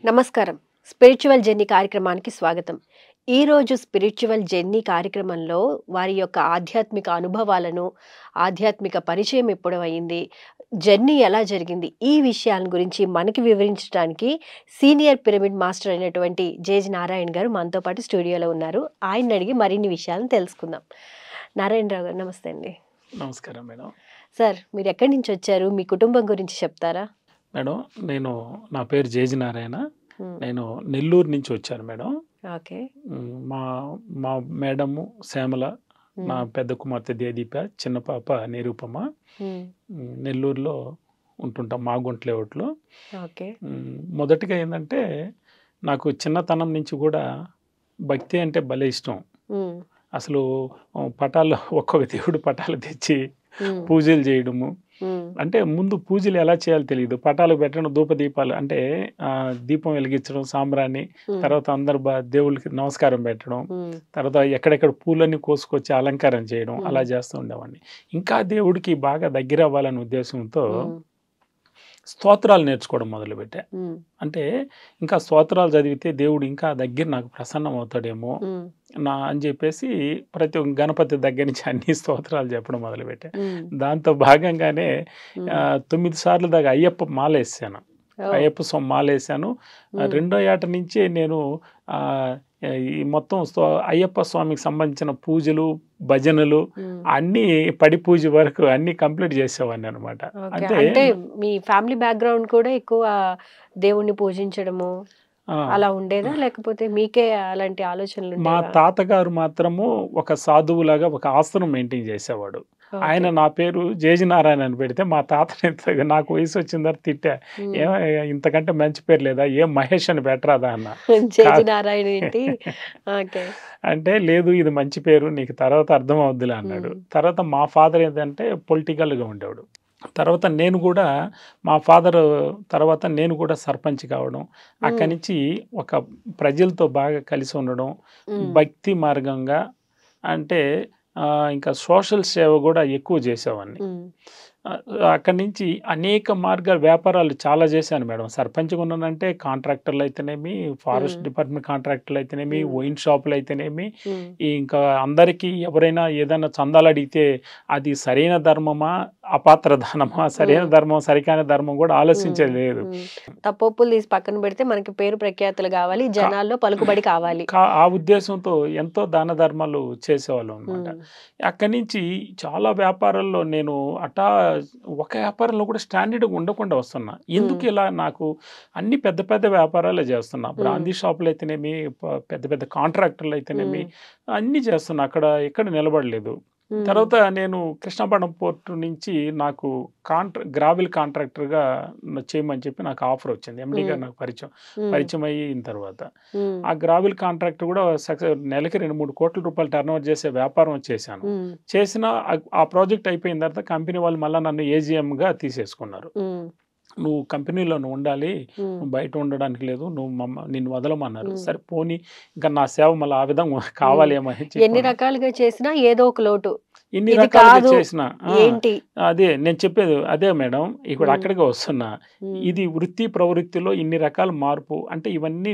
నమస్కారం. Spiritual journey కార్యక్రమానికి స్వాగతం. ఈరోజు స్పిరిచువల్ జర్నీ కార్యక్రమంలో వారి యొక్క ఆధ్యాత్మిక అనుభవాలను, ఆధ్యాత్మిక పరిచయం ఎప్పుడు అయింది, జర్నీ ఎలా జరిగింది, ఈ విషయాల గురించి మనకి వివరించడానికి సీనియర్ పిరమిడ్ మాస్టర్ అయినటువంటి జేజ్ నారాయణ గారు మనతో పాటు స్టూడియోలో ఉన్నారు. ఆయన్ని అడిగి మరిన్ని విషయాలను తెలుసుకుందాం. నారాయణరావు గారు నమస్తే అండి. నమస్కారం మేడం. సార్, మీరు ఎక్కడి నుంచి వచ్చారు? మీ కుటుంబం గురించి చెప్తారా? మేడం, నా పేరు జేజి నారాయణ. నేను నెల్లూరు నుంచి వచ్చాను మేడం. ఓకే. మా మా మేడము శ్యామల, నా పెద్ద కుమార్తె దేదీప, చిన్న పాప నిరూపమ. నెల్లూరులో ఉంటుంటాం, మాగుంట లేఅవుట్లో. ఓకే. మొదటిగా ఏంటంటే నాకు చిన్నతనం నుంచి కూడా భక్తి అంటే భలే ఇష్టం. అసలు పటాలు, ఒక్కొక్క దేవుడు పటాలు తెచ్చి పూజలు చేయడము. అంటే ముందు పూజలు ఎలా చేయాలో తెలియదు. పటాలు పెట్టడం, ధూపదీపాలు అంటే దీపం వెలిగించడం, సాంబ్రాన్ని, తర్వాత అందరు దేవుళ్ళకి నమస్కారం పెట్టడం, తర్వాత ఎక్కడెక్కడ పూలన్నీ కోసుకొచ్చి అలంకారం చేయడం, అలా చేస్తూ ఉండేవాడిని. ఇంకా దేవుడికి బాగా దగ్గర అవ్వాలనే ఉద్దేశంతో స్తోత్రాలు నేర్చుకోవడం మొదలుపెట్టా. అంటే ఇంకా స్తోత్రాలు చదివితే దేవుడు ఇంకా దగ్గర నాకు ప్రసన్నం అవుతాడేమో అని చెప్పేసి ప్రతి ఒక్క గణపతి దగ్గర నుంచి అన్ని స్తోత్రాలు చెప్పడం మొదలుపెట్టా. దాంతో భాగంగానే 9 సార్లు దాకా అయ్యప్ప మాల వేసాను. అయ్యప్ప స్వామి మాల వేసాను. 2వ ఏట నుంచి నేను ఈ మొత్తం అయ్యప్ప స్వామికి సంబంధించిన పూజలు, భజనలు అన్ని పడి పూజ వరకు అన్ని కంప్లీట్ చేసేవాడిని అనమాట. అంటే మీ ఫ్యామిలీ బ్యాక్గ్రౌండ్ కూడా ఎక్కువ దేవుణ్ణి పూజించడము అలా ఉండేదా, లేకపోతే మీకే అలాంటి ఆలోచనలు? మా తాతగారు మాత్రము ఒక సాధువులాగా ఒక ఆశ్రమం మెయింటైన్ చేసేవాడు. ఆయన నా పేరు జేజి నారాయణ అని పెడితే మా తాతని నాకు వయసు వచ్చిన తర్వాత తిట్టా, ఇంతకంటే మంచి పేరు లేదా, ఏం మహేష్ అని పెట్టరాదా అన్న. అంటే లేదు, ఇది మంచి పేరు, నీకు తర్వాత అర్థం అవుద్దిలే అన్నాడు. తర్వాత మా ఫాదర్ ఏంటంటే పొలిటికల్గా ఉండేవాడు. తర్వాత నేను కూడా మా ఫాదర్ తర్వాత నేను కూడా సర్పంచ్ కావడం, అక్కడి నుంచి ఒక ప్రజలతో బాగా కలిసి ఉండడం, భక్తి మార్గంగా అంటే ఇంకా సోషల్ సేవ కూడా ఎక్కువ చేసేవాడిని. అక్కడి నుంచి అనేక మార్గాల వ్యాపారాలు చాలా చేశాను మేడం. సర్పంచ్గా ఉన్నానంటే కాంట్రాక్టర్లు అయితేనేమి, ఫారెస్ట్ డిపార్ట్మెంట్ కాంట్రాక్టర్లు అయితేనేమి, వైన్ షాపులు అయితేనేమి, ఇంకా అందరికీ ఎవరైనా ఏదైనా చందాలు అడిగితే అది సరైన ధర్మమా అపాత్ర దానమా, సరైన ధర్మం సరికాని ధర్మం కూడా ఆలోచించేది లేదు. తప్పులు తీసి పక్కన పెడితే మనకి పేరు ప్రఖ్యాతులు కావాలి, జనాల్లో పలుకుబడి కావాలి, ఆ ఉద్దేశంతో ఎంతో దాన ధర్మాలు చేసేవాళ్ళం అనమాట. అక్కడి నుంచి చాలా వ్యాపారాల్లో నేను ఒక వ్యాపారంలో కూడా స్టాండర్డ్గా ఉండకుండా వస్తున్నా. ఎందుకు ఇలా నాకు అన్ని పెద్ద పెద్ద వ్యాపారాలే చేస్తున్నా. బ్రాందీ షాపులు అయితేనేమి, పెద్ద పెద్ద కాంట్రాక్టర్లు అయితేనేమి అన్నీ చేస్తున్నా. అక్కడ ఎక్కడ నిలబడలేదు. తర్వాత నేను కృష్ణపట్నం పోర్టు నుంచి నాకు గ్రావెల్ కాంట్రాక్టర్గా చేయమని చెప్పి నాకు ఆఫర్ వచ్చింది. ఎండి గారు నాకు పరిచయం అయిన తర్వాత ఆ గ్రావెల్ కాంట్రాక్టర్ కూడా నెలకి 2-3 కోట్ల రూపాయలు టర్న్ ఓవర్ చేసే వ్యాపారం చేసిన ఆ ప్రాజెక్ట్ అయిపోయిన తర్వాత కంపెనీ వాళ్ళు మళ్ళీ నన్ను ఏజీఎంగా తీసేసుకున్నారు. నువ్వు కంపెనీలో ఉండాలి, నువ్వు బయట ఉండడానికి లేదు, నిన్ను వదలమన్నారు. సరే పోనీ, ఇంకా నా సేవ మళ్ళీ ఆ విధంగా కావాలి ఏమని. ఎన్ని రకాలుగా చేసినా ఏదో ఒక లోటు, ఇన్ని రకాలుగా చేసిన అదే నేను చెప్పేది అదే మేడం. ఇప్పుడు అక్కడికి వస్తున్నా. ఇది వృత్తి ప్రవృత్తిలో ఇన్ని రకాల మార్పు అంటే ఇవన్నీ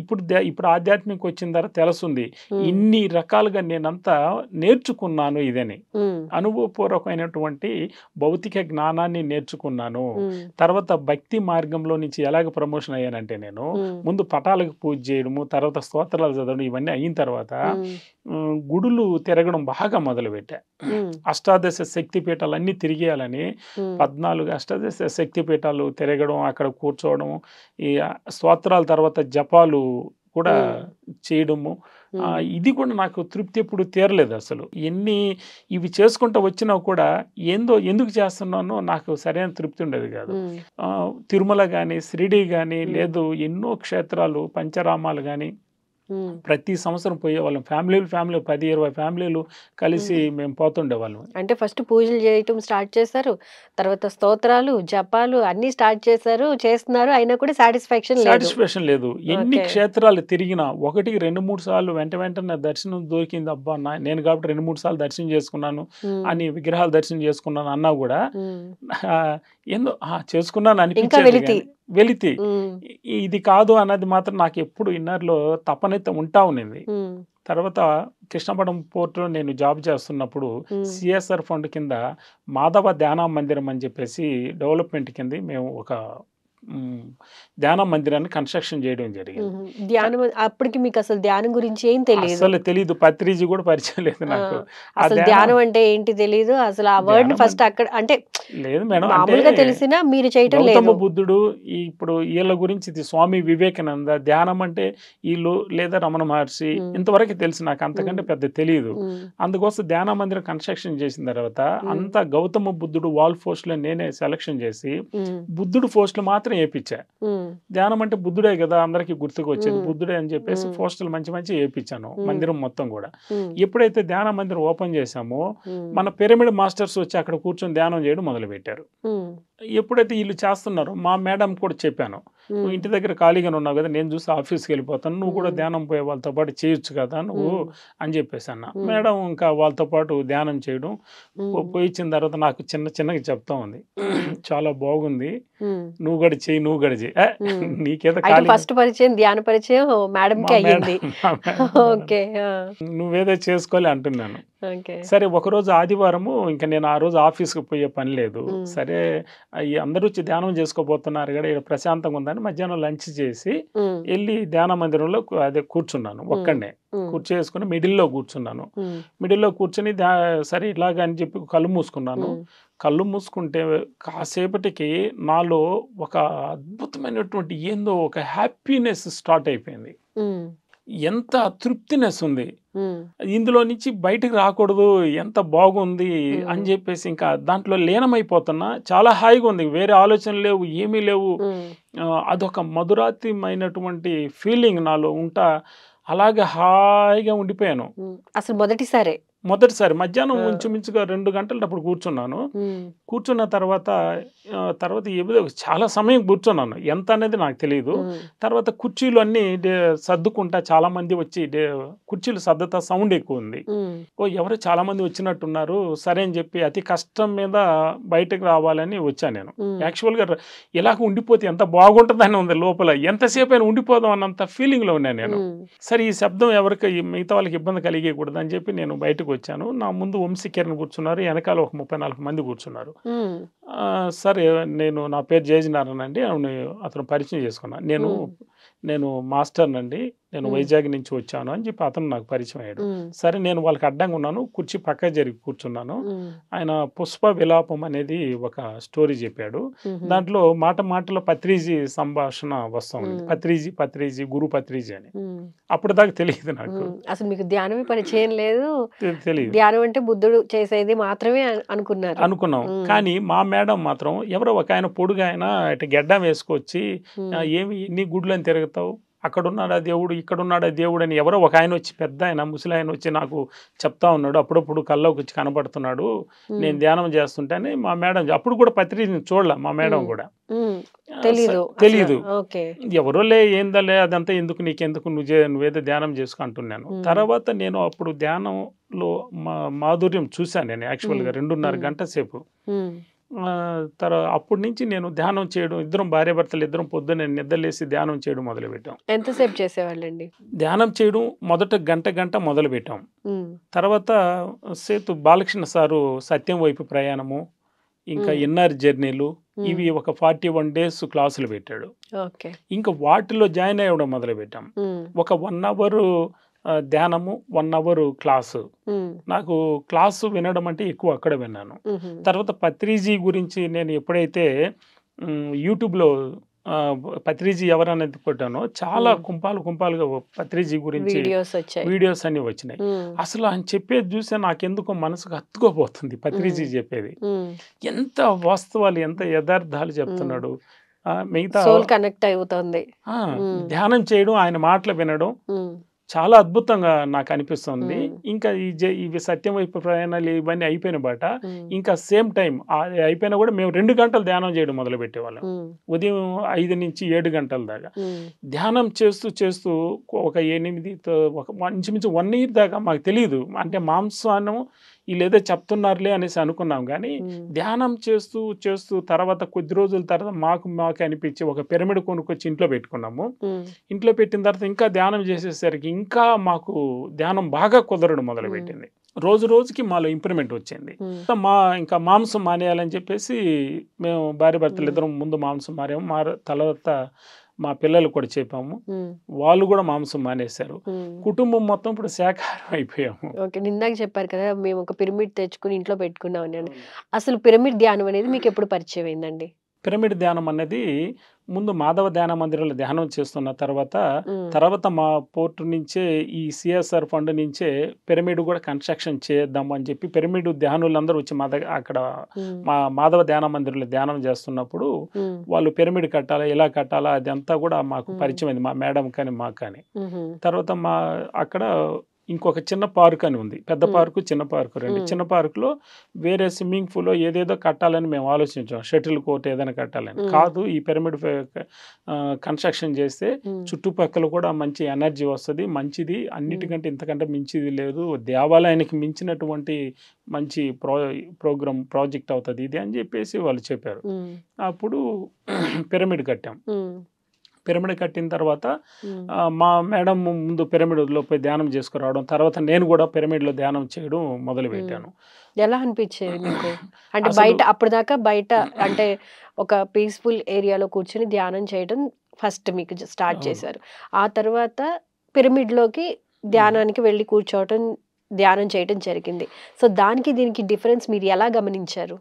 ఇప్పుడు ఆధ్యాత్మిక వచ్చిన తర్వాత తెలుస్తుంది ఇన్ని రకాలుగా నేనంతా నేర్చుకున్నాను. ఇదని అనుభవపూర్వకమైనటువంటి భౌతిక జ్ఞానాన్ని నేర్చుకున్నాను. తర్వాత భక్తి మార్గంలో నుంచి ఎలాగ ప్రమోషన్ అయ్యానంటే, నేను ముందు పటాలకు పూజ చేయడము, తర్వాత స్తోత్రాలు చదవడం, ఇవన్నీ అయిన తర్వాత గుడులు తిరగడం బాగా మొదలుపెట్టా. అష్టాదశ శక్తి పీఠాలు అన్నీ తిరిగేయాలని 14 అష్టాదశ శక్తి పీఠాలు తిరగడం, అక్కడ కూర్చోవడం, ఈ స్తోత్రాల తర్వాత జపాలు కూడా చేయడము. ఇది కూడా నాకు తృప్తి ఎప్పుడు తీరలేదు. అసలు ఇవి చేసుకుంటూ వచ్చినా కూడా ఎందుకు చేస్తున్నానో నాకు సరైన తృప్తి ఉండేది కాదు. తిరుమల కానీ, షిరిడి కానీ, లేదు ఎన్నో క్షేత్రాలు, పంచరామాలు కానీ ప్రతి సంవత్సరం పోయేవాళ్ళం. ఫ్యామిలీలు 10-20 ఫ్యామిలీలు కలిసి మేము పోతుండేవాళ్ళం. అంటే ఫస్ట్ పూజలు చేయటం స్టార్ట్ చేశారు, తర్వాత స్తోత్రాలు, జపాలు అన్ని స్టార్ట్ చేస్తున్నారు, అయినా కూడా సాటిస్ఫాక్షన్ లేదు. ఎన్ని క్షేత్రాలు తిరిగినా 1-2-3 సార్లు వెంటనే దర్శనం దొరికింది. అబ్బా, నేను కాబట్టి 2-3 సార్లు దర్శనం చేసుకున్నాను అని, విగ్రహాలు దర్శనం చేసుకున్నాను అన్నా కూడా ఏందో చేసుకున్నాను అనిపించేది. వెలితి ఇది కాదు అన్నది మాత్రం నాకు ఎప్పుడు ఇన్నర్లో తపనైతే ఉంటా ఉన్నింది. తర్వాత కృష్ణపట్నం పోర్టులో నేను జాబ్ చేస్తున్నప్పుడు సిఎస్ఆర్ ఫండ్ కింద మాధవ ధ్యాన మందిరం అని చెప్పేసి డెవలప్మెంట్ కింద మేము ఒక ధ్యాన మందిరాన్ని కన్స్ట్రక్షన్ చేయడం జరిగింది. ధ్యానం అప్పటికి మీకు అసలు ధ్యానం గురించి ఏం తెలియదు? అసలు తెలియదు, పత్రిజీ కూడా పరిచయం లేదు నాకు. అసలు ధ్యానం అంటే ఏంటి తెలియదు అసలు. ఆ వర్డ్ ఫస్ట్ అక్కడ అంటే లేదు మేడం, మామూలుగా తెలిసినా మీరు చేయటం లేదు. గౌతమ బుద్ధుడు ఇప్పుడు వీళ్ళ గురించి ఇది స్వామి వివేకానంద ధ్యానం అంటే వీళ్ళు లేదా రమణ మహర్షి ఇంతవరకు తెలుసు నాకు, అంతకంటే పెద్ద తెలియదు. అందుకోసం ధ్యాన మందిరం కన్స్ట్రక్షన్ చేసిన తర్వాత అంతా గౌతమ బుద్ధుడు వాల్ పోస్టులు నేనే సెలక్షన్ చేసి బుద్ధుడు పోస్టులు మాత్రం వేయించా. ధ్యానం అంటే బుద్ధుడే కదా అందరికి గుర్తుకు వచ్చేది, బుద్ధుడే అని చెప్పేసి పోస్టులు మంచి మంచి వేయించాను మందిరం మొత్తం కూడా. ఎప్పుడైతే ధ్యాన మందిరం ఓపెన్ చేశామో మన పిరమిడ్ మాస్టర్స్ వచ్చి అక్కడ కూర్చొని ధ్యానం చేయడం మొదలు పెట్టారు. ఎప్పుడైతే వీళ్ళు చేస్తున్నారో మా మేడం కూడా చెప్పాను, నువ్వు ఇంటి దగ్గర ఖాళీగానే ఉన్నావు కదా, నేను చూసి ఆఫీస్కి వెళ్ళిపోతాను, నువ్వు కూడా ధ్యానం పోయే వాళ్ళతో పాటు చేయొచ్చు కదా నువ్వు అని చెప్పేసి అన్న. మేడం ఇంకా వాళ్ళతో పాటు ధ్యానం చేయడం పోయించిన తర్వాత నాకు చిన్నగా చెప్తా ఉంది, చాలా బాగుంది, నువ్వు కూడా చెయ్యి, నువ్వు కూడా చెయ్యి, నీకేదో ఫస్ట్ పరిచయం ధ్యాన పరిచయం మేడంకి అయ్యింది. నువ్వేదో చేసుకోవాలి అంటున్నాను. సరే ఒకరోజు ఆదివారము ఇంకా నేను ఆ రోజు ఆఫీస్కి పోయే పని లేదు, సరే అందరూ వచ్చి ధ్యానం చేసుకోబోతున్నారు కదా ఇక్కడ ప్రశాంతంగా ఉందని మధ్యాహ్నం లంచ్ చేసి వెళ్ళి ధ్యాన మందిరంలో అదే కూర్చున్నాను. ఒక్కడే కూర్చేసుకుని మిడిల్లో కూర్చున్నాను. మిడిల్లో కూర్చొని సరే ఇలాగ అని చెప్పి కళ్ళు మూసుకున్నాను. కళ్ళు మూసుకుంటే కాసేపటికి నాలో ఒక అద్భుతమైనటువంటి ఏందో ఒక హ్యాపీనెస్ స్టార్ట్ అయిపోయింది. ఎంత తృప్తినెస్ ఉంది, ఇందులో నుంచి బయటకు రాకూడదు, ఎంత బాగుంది అని చెప్పేసి ఇంకా దాంట్లో లీనమైపోతున్నా. చాలా హాయిగా ఉంది, వేరే ఆలోచనలు లేవు, ఏమీ లేవు. అదొక మధురాతిమైనటువంటి ఫీలింగ్ నాలో ఉంటా అలాగే హాయిగా ఉండిపోయాను. అసలు మొదటిసారి మధ్యాహ్నం ఇంచుమించుగా 2 గంటలు అప్పుడు కూర్చున్నాను. కూర్చున్న తర్వాత ఏదో చాలా సమయం కూర్చున్నాను, ఎంత అనేది నాకు తెలియదు. తర్వాత కుర్చీలు అన్ని సర్దుకుంటా చాలా మంది వచ్చి కుర్చీలు సర్దుతా సౌండ్ ఎక్కువ ఉంది. ఎవరు చాలా మంది వచ్చినట్టున్నారు, సరే అని చెప్పి అతి కష్టం మీద బయటకు రావాలని వచ్చాను నేను. యాక్చువల్గా ఇలాగ ఉండిపోతే ఎంత బాగుంటుందని ఉంది లోపల, ఎంతసేపు అయినా ఉండిపోదాం అన్నంత ఫీలింగ్ లో ఉన్నాను నేను. సరే ఈ శబ్దం ఎవరికి మిగతా వాళ్ళకి ఇబ్బంది కలిగకూడదు అని చెప్పి నేను బయటకు వచ్చాను. నా ముందు వంశీకిరణ్ కూర్చున్నారు, వెనకాల ఒక 34 మంది కూర్చున్నారు. సరే నా పేరు జయజనారాయణ అండి, అతను పరిచయం చేసుకున్నాను. నేను మాస్టర్నండి, నేను వైజాగ్ నుంచి వచ్చాను అని చెప్పి అతను నాకు పరిచయం అయ్యాడు. సరే నేను వాళ్ళకి అడ్డంగా ఉన్నాను, కుర్చీ పక్క జరిగి కూర్చున్నాను. ఆయన పుష్ప విలాపం అనేది ఒక స్టోరీ చెప్పాడు. దాంట్లో మాటలో పత్రిజీ సంభాషణ వస్తుంది, పత్రిజీ గురు పత్రిజీ అని. అప్పుడు దాకా తెలియదు నాకు, అసలు మీకు ధ్యానమే పరిచయం లేదు, తెలియదు. ధ్యానం అంటే బుద్ధుడు చేసేది మాత్రమే అనుకున్నాం. కానీ మా మేడం మాత్రం ఎవరో ఒక ఆయన పొడుగు ఆయన ఇటు గెడ్డం వేసుకొచ్చి ఏమి ఎన్ని గుడ్లు అని తిరుగుతావు, అక్కడున్నాడా దేవుడు, ఇక్కడున్నాడా దేవుడు అని ఎవరో ఒక ఆయన వచ్చి పెద్ద ఆయన ముసలి ఆయన వచ్చి నాకు చెప్తా ఉన్నాడు. అప్పుడప్పుడు కల్లోకి వచ్చి కనబడుతున్నాడు, నేను ధ్యానం చేస్తుంటాను. మా మేడం అప్పుడు కూడా పత్రికని చూడలే, మా మేడం కూడా తెలీదు, ఎవరోలే ఏందలే అదంతా ఎందుకు, నీకెందుకు, నువ్వేదో ధ్యానం చేసుకు అంటున్నాను. తర్వాత నేను అప్పుడు ధ్యానంలో మాధుర్యం చూశాను నేను యాక్చువల్గా 2.5 గంట సేపు. అప్పటి నుంచి నేను ధ్యానం చేయడం, ఇద్దరం భార్యాభర్తలు ఇద్దరం పొద్దున్న నిద్రలేసి ధ్యానం చేయడం మొదలు పెట్టాం. ఎంతసేపు చేసేవాళ్ళండి ధ్యానం చేయడం? మొదట గంట మొదలు పెట్టాం. తర్వాత సేతు బాలకృష్ణ సారు సత్యం వైపు ప్రయాణము, ఇంకా ఇన్నర్ జర్నీలు, ఇవి ఒక 41 days క్లాసులు పెట్టాడు. ఇంకా వాటిలో జాయిన్ అయ్యడం మొదలు పెట్టాం. ఒక 1 hour ధ్యానము, 1 hour క్లాసు. నాకు క్లాసు వినడం అంటే ఎక్కువ అక్కడ విన్నాను. తర్వాత పత్రిజీ గురించి నేను ఎప్పుడైతే యూట్యూబ్లో పత్రిజీ ఎవరనేది కొట్టానో చాలా కుంపాలుగా పత్రిజీ గురించి వీడియోస్ అన్ని వచ్చినాయి. అసలు ఆయన చెప్పేది చూస్తే నాకెందుకో మనసుకు హత్తుకోపోతుంది. పత్రిజీ చెప్పేది ఎంత వాస్తవాలు, ఎంత యథార్థాలు చెప్తున్నాడు. మిగతా కనెక్ట్ అవుతుంది. ధ్యానం చేయడం, ఆయన మాటలు వినడం చాలా అద్భుతంగా నాకు అనిపిస్తుంది. ఇంకా ఇవి సత్యం వైపు ప్రయాణాలు ఇవన్నీ అయిపోయిన బాట, ఇంకా సేమ్ టైం అయిపోయినా కూడా మేము 2 గంటలు ధ్యానం చేయడం మొదలు పెట్టేవాళ్ళం. ఉదయం 5 నుంచి 7 గంటల దాకా ధ్యానం చేస్తూ ఒక 8 ఇంచుమించు 1 year దాకా మాకు తెలియదు. అంటే మాంసాన్నం వీళ్ళేదో చెప్తున్నారులే అనేసి అనుకున్నాం. కానీ ధ్యానం చేస్తూ చేస్తూ తర్వాత కొద్ది రోజుల తర్వాత మాకు అనిపించి ఒక పిరమిడ్ కొనుక్కొచ్చి ఇంట్లో పెట్టుకున్నాము. ఇంట్లో పెట్టిన తర్వాత ఇంకా ధ్యానం చేసేసరికి ఇంకా మాకు ధ్యానం బాగా కుదరడం మొదలుపెట్టింది. రోజు రోజుకి మాలో ఇంప్రూవ్మెంట్ వచ్చింది. ఇంకా మాంసం మానేయాలని చెప్పేసి మేము భార్య భర్తలు ఇద్దరం ముందు మాంసం మారాము. తర్వాత మా పిల్లలు కూడా చెప్పాము. వాళ్ళు కూడా మాంసం మానేశారు. కుటుంబం మొత్తం ఇప్పుడు శాకాహారం అయిపోయాము. ఓకే. ఇందాక చెప్పారు కదా, మేము ఒక పిరమిడ్ తెచ్చుకుని ఇంట్లో పెట్టుకున్నాం అని. అసలు పిరమిడ్ ధ్యానం అనేది మీకు ఎప్పుడు పరిచయం అయిందండి? పిరమిడ్ ధ్యానం అనేది ముందు మాధవ ధ్యాన మందిరంలో ధ్యానం చేస్తున్న తర్వాత మా పోర్టు నుంచే ఈ సిఎస్ఆర్ ఫండ్ నుంచే పిరమిడ్ కూడా కన్స్ట్రక్షన్ చేద్దాము అని చెప్పి పిరమిడ్ ధ్యానులందరూ వచ్చి అక్కడ మా మాధవ ధ్యాన మందిరంలో ధ్యానం చేస్తున్నప్పుడు వాళ్ళు పిరమిడ్ కట్టాలా, ఎలా కట్టాలా అదంతా కూడా మాకు పరిచయం అయింది, మా మేడం కానీ మాకు కానీ. తర్వాత అక్కడ ఇంకొక చిన్న పార్క్ అని ఉంది, పెద్ద పార్కు చిన్న పార్కు రెండు. చిన్న పార్కులో వేరే స్విమ్మింగ్ పూల్ ఏదేదో కట్టాలని మేము ఆలోచించాం, షటిల్ కోర్ట్ ఏదైనా కట్టాలని. కాదు, ఈ పిరమిడ్ కన్స్ట్రక్షన్ చేస్తే చుట్టుపక్కల కూడా మంచి ఎనర్జీ వస్తుంది, మంచిది, అన్నిటికంటే ఇంతకంటే మించిది లేదు, దేవాలయానికి మించినటువంటి మంచి ప్రాజెక్ట్ అవుతుంది ఇది అని చెప్పేసి వాళ్ళు చెప్పారు. అప్పుడు పిరమిడ్ కట్టాం. పిరమిడ్ కట్టిన తర్వాత మా మేడం ముందు పిరమిడ్లో పోయి ధ్యానం చేసుకురావడం, తర్వాత నేను కూడా పిరమిడ్లో ధ్యానం చేయడం మొదలు పెట్టాను. ఎలా అనిపించేది మీకు? అంటే బయట అప్పటిదాకా బయట అంటే ఒక పీస్ఫుల్ ఏరియాలో కూర్చొని ధ్యానం చేయడం ఫస్ట్ మీకు స్టార్ట్ చేశారు. ఆ తర్వాత పిరమిడ్లోకి ధ్యానానికి వెళ్ళి కూర్చోవటం, ధ్యానం చేయడం జరిగింది. సో దానికి దీనికి డిఫరెన్స్ మీరు ఎలా గమనించారు?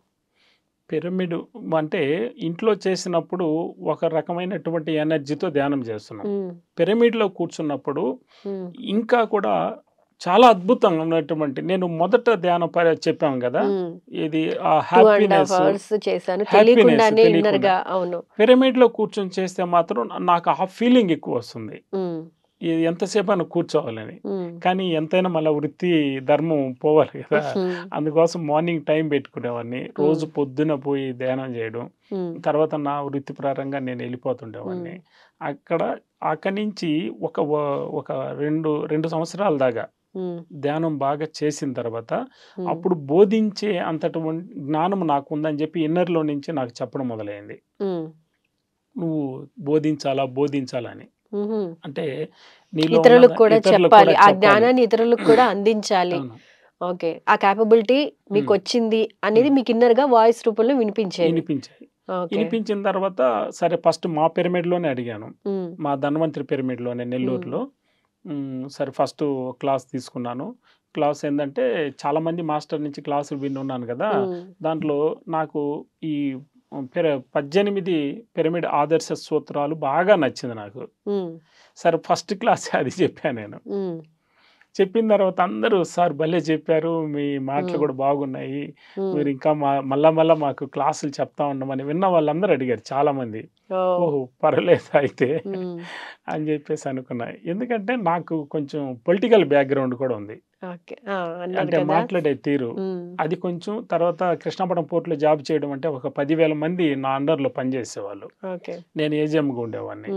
పిరమిడ్ అంటే ఇంట్లో చేసినప్పుడు ఒక రకమైనటువంటి ఎనర్జీతో ధ్యానం చేస్తున్నాం. పిరమిడ్లో కూర్చున్నప్పుడు ఇంకా కూడా చాలా అద్భుతంగా ఉన్నటువంటి, నేను మొదట ధ్యానం చెప్పాం కదా, ఇది హ్యాపీనెస్, పిరమిడ్లో కూర్చొని చేస్తే మాత్రం నాకు ఆ ఫీలింగ్ ఎక్కువ వస్తుంది, ఎంతసేపు అని కూర్చోవాలని. కానీ ఎంతైనా మళ్ళీ వృత్తి ధర్మం పోవాలి కదా, అందుకోసం మార్నింగ్ టైం పెట్టుకునేవాడిని. రోజు పొద్దున పోయి ధ్యానం చేయడం, తర్వాత నా వృత్తిపరంగా నేను వెళ్ళిపోతుండేవాడిని. అక్కడి నుంచి ఒక రెండు సంవత్సరాల దాకా ధ్యానం బాగా చేసిన తర్వాత అప్పుడు బోధించే అంతటువంటి జ్ఞానం నాకు ఉందని చెప్పి ఇన్నర్లో నుంచి నాకు చెప్పడం మొదలైంది, నువ్వు బోధించాలని. అంటే ఇతరులకు కూడా చెప్పాలి, ఆ జ్ఞానాన్ని ఇతరులకు కూడా అందించాలి. ఓకే, ఆ క్యాపబిలిటీ మీకు వచ్చింది అనేది మీకు ఇన్నర్ గా వాయిస్ రూపంలో వినిపించాయి. వినిపించిన తర్వాత సరే ఫస్ట్ మా పిరమిడ్లోనే అడిగాను, మా ధన్వంతరి పిరమిడ్లోనే నెల్లూరులో. సరే ఫస్ట్ క్లాస్ తీసుకున్నాను. క్లాస్ ఏంటంటే చాలా మంది మాస్టర్ నుంచి క్లాసులు విన్నాను కదా, దాంట్లో నాకు ఈ 18 పిరమిడ్ ఆదర్శ సూత్రాలు బాగా నచ్చింది నాకు. సరే ఫస్ట్ క్లాస్ అది చెప్పాను నేను. చెప్పిన తర్వాత అందరూ సార్ భలే చెప్పారు, మీ మాటలు కూడా బాగున్నాయి, మీరు ఇంకా మళ్ళా మాకు క్లాసులు చెప్తా ఉండమని విన్న వాళ్ళందరూ అడిగారు చాలా మంది. ఓహో పర్లేదు అయితే అని చెప్పేసి అనుకున్నా. ఎందుకంటే నాకు కొంచెం పొలిటికల్ బ్యాక్గ్రౌండ్ కూడా ఉంది, అంటే మాట్లాడే తీరు అది కొంచెం. తర్వాత కృష్ణాపట్నం పోర్టులో జాబ్ చేయడం అంటే ఒక 10,000 మంది నా అండర్లో పనిచేసేవాళ్ళు. నేను ఏజీఎంగా ఉండేవాడిని.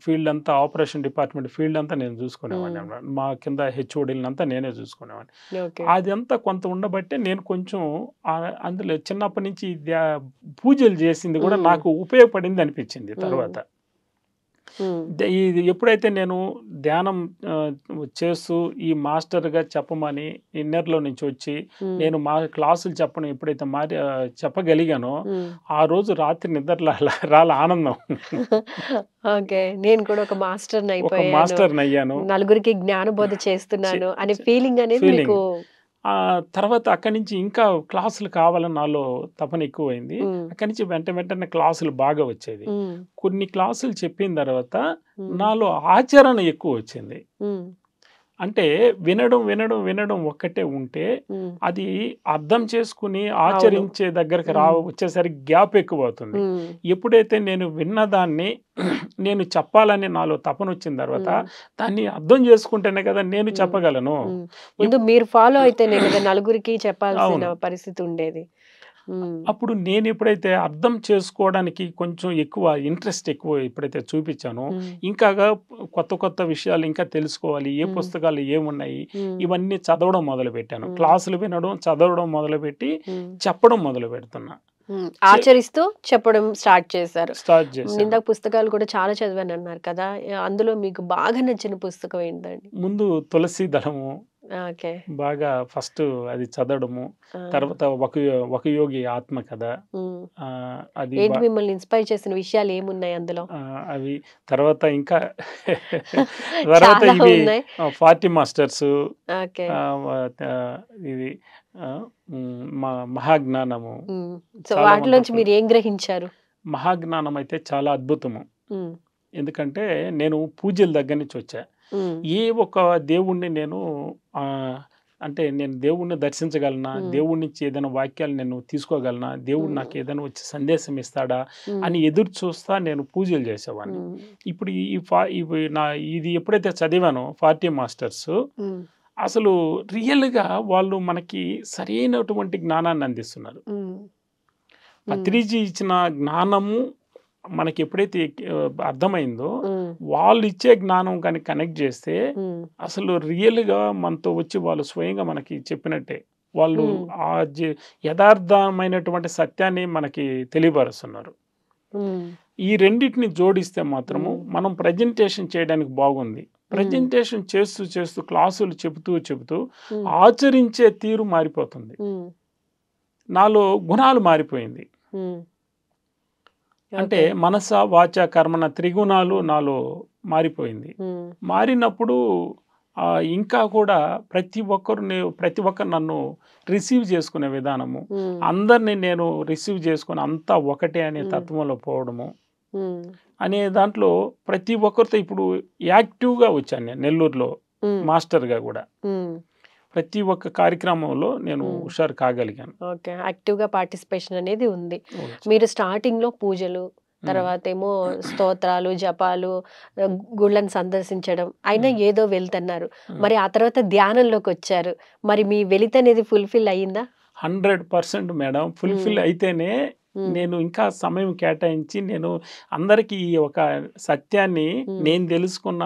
ఫీల్డ్ అంతా ఆపరేషన్ డిపార్ట్మెంట్ ఫీల్డ్ అంతా నేను చూసుకునేవాడిని. మా కింద హెచ్ఓడీలంతా నేనే చూసుకునేవాడిని. అది అంతా కొంత ఉండబట్టే నేను కొంచెం అందులో చిన్నప్పటి నుంచి పూజలు చేసింది కూడా నాకు ఉపయోగపడింది అనిపించింది. తర్వాత ఇది ఎప్పుడైతే నేను ధ్యానం చేస్తూ ఈ మాస్టర్గా చెప్పమని ఇన్నర్లో నుంచి వచ్చి నేను మా క్లాసులు చెప్పడం ఎప్పుడైతే చెప్పగలిగానో ఆ రోజు రాత్రి నిద్ర రాల ఆనందం. ఓకే, నేను కూడా ఒక మాస్టర్ అయ్యాను, నలుగురికి జ్ఞానబోధ చేస్తున్నాను అనే ఫీలింగ్ అనేది మీకు. తర్వాత అక్కడి నుంచి ఇంకా క్లాసులు కావాలని నాలో తపన ఎక్కువైంది. అక్కడి నుంచి వెంటనే క్లాసులు బాగా వచ్చేది. కొన్ని క్లాసులు చెప్పిన తర్వాత నాలో ఆచరణ ఎక్కువ వచ్చింది. అంటే వినడం ఒక్కటే ఉంటే అది అర్థం చేసుకుని ఆచరించే దగ్గరికి వచ్చేసరికి గ్యాప్ ఎక్కువ అవుతుంది. ఎప్పుడైతే నేను విన్నదాన్ని నేను చెప్పాలని నాలో తపన వచ్చిన తర్వాత దాన్ని అర్థం చేసుకుంటేనే కదా నేను చెప్పగలను. ముందు మీరు ఫాలో అయితేనే కదా నలుగురికి చెప్పాల్సిన పరిస్థితి ఉండేది. అప్పుడు నేను ఎప్పుడైతే అర్థం చేసుకోవడానికి కొంచెం ఎక్కువ ఇంట్రెస్ట్ ఎక్కువ ఎప్పుడైతే చూపించానో ఇంకా కొత్త విషయాలు ఇంకా తెలుసుకోవాలి, ఏ పుస్తకాలు ఏమున్నాయి ఇవన్నీ చదవడం మొదలుపెట్టాను. క్లాసులు వినడం, చదవడం మొదలుపెట్టి చెప్పడం మొదలు పెడుతున్నా. ఆచరిస్తూ చెప్పడం స్టార్ట్ చేశారు. చేశాను. ఇందాక పుస్తకాలు కూడా చాలా చదివాను అన్నారు కదా, అందులో మీకు బాగా నచ్చిన పుస్తకం ఏంటండి? ముందు తులసి దళము బాగా ఫస్ట్ అది చదవడము, తర్వాత ఒక యోగి ఆత్మ కథ, అది మిమ్మల్ని ఇన్స్పైర్ చేసిన విషయాలు ఏమున్నాయి అందులో? అవి తర్వాత ఇంకా తర్వాత ఇవి 40 మాస్టర్స్, ఇది మహాజ్ఞానము. వాటిలోంచి మీరు ఏం గ్రహించారు? మహాజ్ఞానం అయితే చాలా అద్భుతము. ఎందుకంటే నేను పూజల దగ్గర నుంచి వచ్చా. ఏ ఒక దేవుణ్ణి నేను అంటే నేను దేవుణ్ణి దర్శించగలనా, దేవుడి నుంచి ఏదైనా వాక్యాలు నేను తీసుకోగలనా, దేవుడు నాకు ఏదైనా వచ్చి సందేశం ఇస్తాడా అని ఎదురు చూస్తా నేను పూజలు చేసేవాడిని. ఇప్పుడు ఇది ఎప్పుడైతే చదివానో 40 మాస్టర్స్, అసలు రియల్గా వాళ్ళు మనకి సరైనటువంటి జ్ఞానాన్ని అందిస్తున్నారు. పత్రిజీ ఇచ్చిన జ్ఞానము మనకి ఎప్పుడైతే అర్థమైందో, వాళ్ళు ఇచ్చే జ్ఞానం కానీ కనెక్ట్ చేస్తే అసలు రియల్గా మనతో వచ్చి వాళ్ళు స్వయంగా మనకి చెప్పినట్టే వాళ్ళు ఆ యథార్థమైనటువంటి సత్యాన్ని మనకి తెలియపరుస్తున్నారు. ఈ రెండింటిని జోడిస్తే మాత్రము మనం ప్రజెంటేషన్ చేయడానికి బాగుంది. ప్రజెంటేషన్ చేస్తూ క్లాసులు చెబుతూ ఆచరించే తీరు మారిపోతుంది. నాలో గుణాలు మారిపోయింది. అంటే మనస వాచ కర్మణ త్రిగుణాలు నాలో మారిపోయింది. మారినప్పుడు ఇంకా కూడా ప్రతి ఒక్కరు నన్ను రిసీవ్ చేసుకునే విధానము, అందరినీ నేను రిసీవ్ చేసుకుని అంతా ఒకటే అనే తత్వంలో పోవడము అనే దాంట్లో ప్రతి ఒక్కరితో ఇప్పుడు యాక్టివ్గా వచ్చాను. నేను నెల్లూరులో మాస్టర్గా కూడా ప్రతి ఒక్క కార్యక్రమంలో నేను హుషారు కాగలిగాను. ఓకే, యాక్టివ్గా పార్టిసిపేషన్ అనేది ఉంది. మీరు స్టార్టింగ్లో పూజలు, తర్వాత ఏమో స్తోత్రాలు, జపాలు, గుళ్ళని సందర్శించడం, అయినా ఏదో వెళ్తున్నారు. మరి ఆ తర్వాత ధ్యానంలోకి వచ్చారు. మరి మీ వెలితి అనేది ఫుల్ఫిల్ అయ్యిందా? 100% మేడం. ఫుల్ఫిల్ అయితేనే నేను ఇంకా సమయం కేటాయించి నేను అందరికీ ఒక సత్యాన్ని నేను తెలుసుకున్న,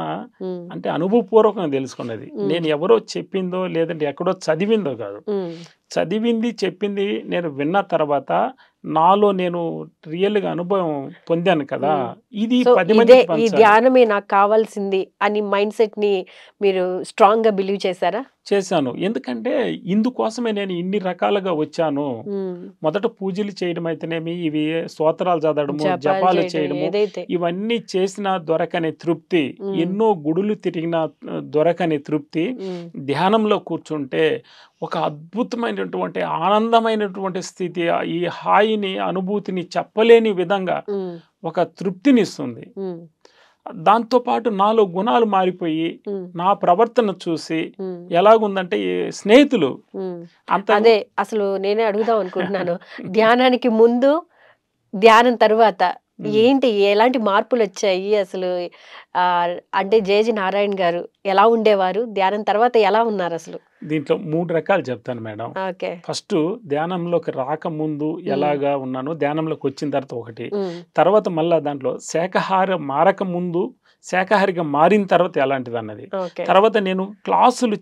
అంటే అనుభవపూర్వకంగా తెలుసుకున్నది. నేను ఎవరో చెప్పిందో లేదంటే ఎక్కడో చదివిందో కాదు. చదివింది చెప్పింది నేను విన్న తర్వాత నాలో నేను రియల్గా అనుభవం పొందాను కదా. ఇది 10 మందికి పంచాలి. ఈ ధ్యానమే నాకు కావాల్సింది అని మైండ్ సెట్ ని మీరు స్ట్రాంగ్ గా బిలీవ్ చేశారా? చేశాను. ఎందుకంటే ఇందుకోసమే నేను ఇన్ని రకాలుగా వచ్చాను. మొదట పూజలు చేయడం అయితేనేమి, ఇవి స్తోత్రాలు చదవడము, జపాలు చేయడము, ఇవన్నీ చేసిన దొరకని తృప్తి, ఎన్నో గుడులు తిరిగిన దొరకని తృప్తి, ధ్యానంలో కూర్చుంటే ఒక అద్భుతమైనటువంటి ఆనందమైనటువంటి స్థితి, ఈ హాయిని అనుభూతిని చెప్పలేని విధంగా ఒక తృప్తినిస్తుంది. దాంతోపాటు నాలో గుణాలు మారిపోయి నా ప్రవర్తన చూసి ఎలాగుందంటే స్నేహితులు అదే అసలు నేనే అడుగుదాం అనుకుంటున్నాను. ధ్యానానికి ముందు, ధ్యానం తర్వాత ఏంటి, ఎలాంటి మార్పులు వచ్చాయి అసలు? అంటే జేజీ నారాయణ గారు ఎలా ఉండేవారు, ధ్యానం తర్వాత ఎలా ఉన్నారు అసలు? దీంట్లో 3 రకాలు చెప్తాను మేడం. ఫస్ట్ ధ్యానంలోకి రాకముందు ఎలాగా ఉన్నాను, ధ్యానంలోకి వచ్చిన తర్వాత ఒకటి, తర్వాత మళ్ళా దాంట్లో శాకాహార మారక ముందు, శాకాహారిగా మారిన తర్వాత ఎలాంటిది అన్నది, తర్వాత నేను క్లాసులు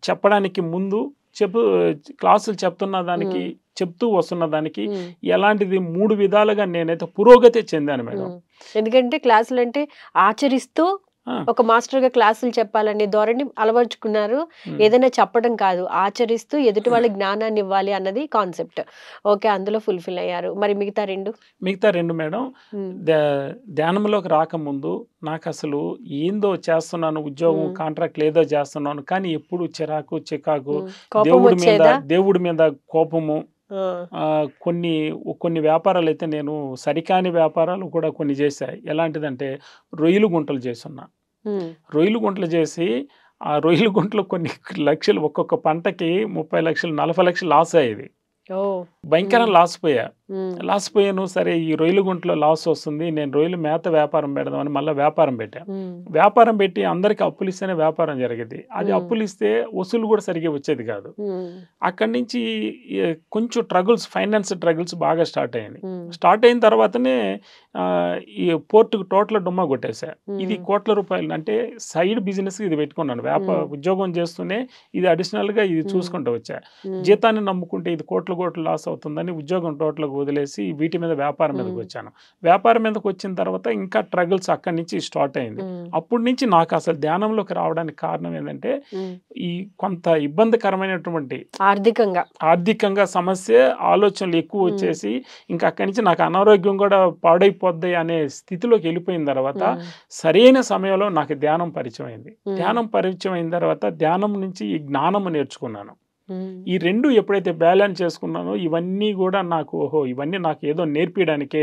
చెప్పడానికి ముందు క్లాసులు చెప్తూ వస్తున్న దానికి ఎలాంటిది 3 విధాలుగా నేనైతే పురోగతి చెందాను మేడం. ఎందుకంటే క్లాసులు అంటే ఆచరిస్తూ ఒక మాస్టర్ గా క్లాసులు చెప్పాలనే ధోరణి అలవర్చుకున్నారు. ఏదైనా చెప్పడం కాదు, ఆచరిస్తూ ఎదుటి వాళ్ళ జ్ఞానాన్ని ఇవ్వాలి అన్నది కాన్సెప్ట్. ఓకే, అందులో ఫుల్ఫిల్ అయ్యారు. మరి మిగతా రెండు మేడం, ధ్యానంలోకి రాకముందు నాకు అసలు ఏందో చేస్తున్నాను, ఉద్యోగం కాంట్రాక్ట్ ఏదో చేస్తున్నాను, కానీ ఎప్పుడు చికాకు, దేవుడి మీద కోపము. కొన్ని వ్యాపారాలు అయితే నేను సరికాని వ్యాపారాలు కూడా కొన్ని చేశాయి. ఎలాంటిదంటే రొయ్యలు గుంటలు చేస్తున్నా. రొయ్యలు గుంటలు చేసి ఆ రొయ్యలు గుంటలు కొన్ని లక్షలు, ఒక్కొక్క పంటకి 30 లక్షలు 40 లక్షలు లాస్ అయ్యేది. భయంకర లాస్ పోయా. లాస్ పోయాను. సరే ఈ రొయ్యల గుంటలో లాస్ వస్తుంది, నేను రొయ్యలు మేత వ్యాపారం పెడదామని మళ్ళీ వ్యాపారం పెట్టాను. వ్యాపారం పెట్టి అందరికి అప్పులు ఇస్తేనే వ్యాపారం జరిగేది. అది అప్పులు ఇస్తే వసూలు కూడా సరిగ్గా వచ్చేది కాదు. అక్కడి నుంచి కొంచెం ఫైనాన్స్ ట్రగుల్స్ బాగా స్టార్ట్ అయ్యాయి. స్టార్ట్ అయిన తర్వాతనే ఈ పోర్టుకు టోటల్ డుమ్మా కొట్టేశా. ఇది కోట్ల రూపాయలు, అంటే సైడ్ బిజినెస్ ఇది పెట్టుకున్నాను. ఉద్యోగం చేస్తూనే ఇది అడిషనల్గా ఇది చూసుకుంటూ వచ్చా. జీతాన్ని నమ్ముకుంటే ఇది కోట్ల లాస్ అవుతుందని ఉద్యోగం టోటల్గా వదిలేసి వీటి మీద వ్యాపారం మీదకి వచ్చాను. వ్యాపారం మీదకి వచ్చిన తర్వాత ఇంకా ట్రగుల్స్ అక్కడి నుంచి స్టార్ట్ అయింది. అప్పటి నుంచి నాకు అసలు ధ్యానంలోకి రావడానికి కారణం ఏంటంటే ఈ కొంత ఇబ్బందికరమైనటువంటి ఆర్థికంగా సమస్య, ఆలోచనలు ఎక్కువ వచ్చేసి ఇంకా అక్కడి నుంచి నాకు అనారోగ్యం కూడా పాడైపోద్ది అనే స్థితిలోకి వెళ్ళిపోయిన తర్వాత సరైన సమయంలో నాకు ధ్యానం పరిచయం అయింది. ధ్యానం పరిచయం అయిన తర్వాత ధ్యానం నుంచి ఈ జ్ఞానం నేర్చుకున్నాను. ఈ రెండు ఎప్పుడైతే బ్యాలెన్స్ చేసుకున్నానో ఇవన్నీ కూడా నాకు ఇవన్నీ నాకు ఏదో నేర్పించడానికే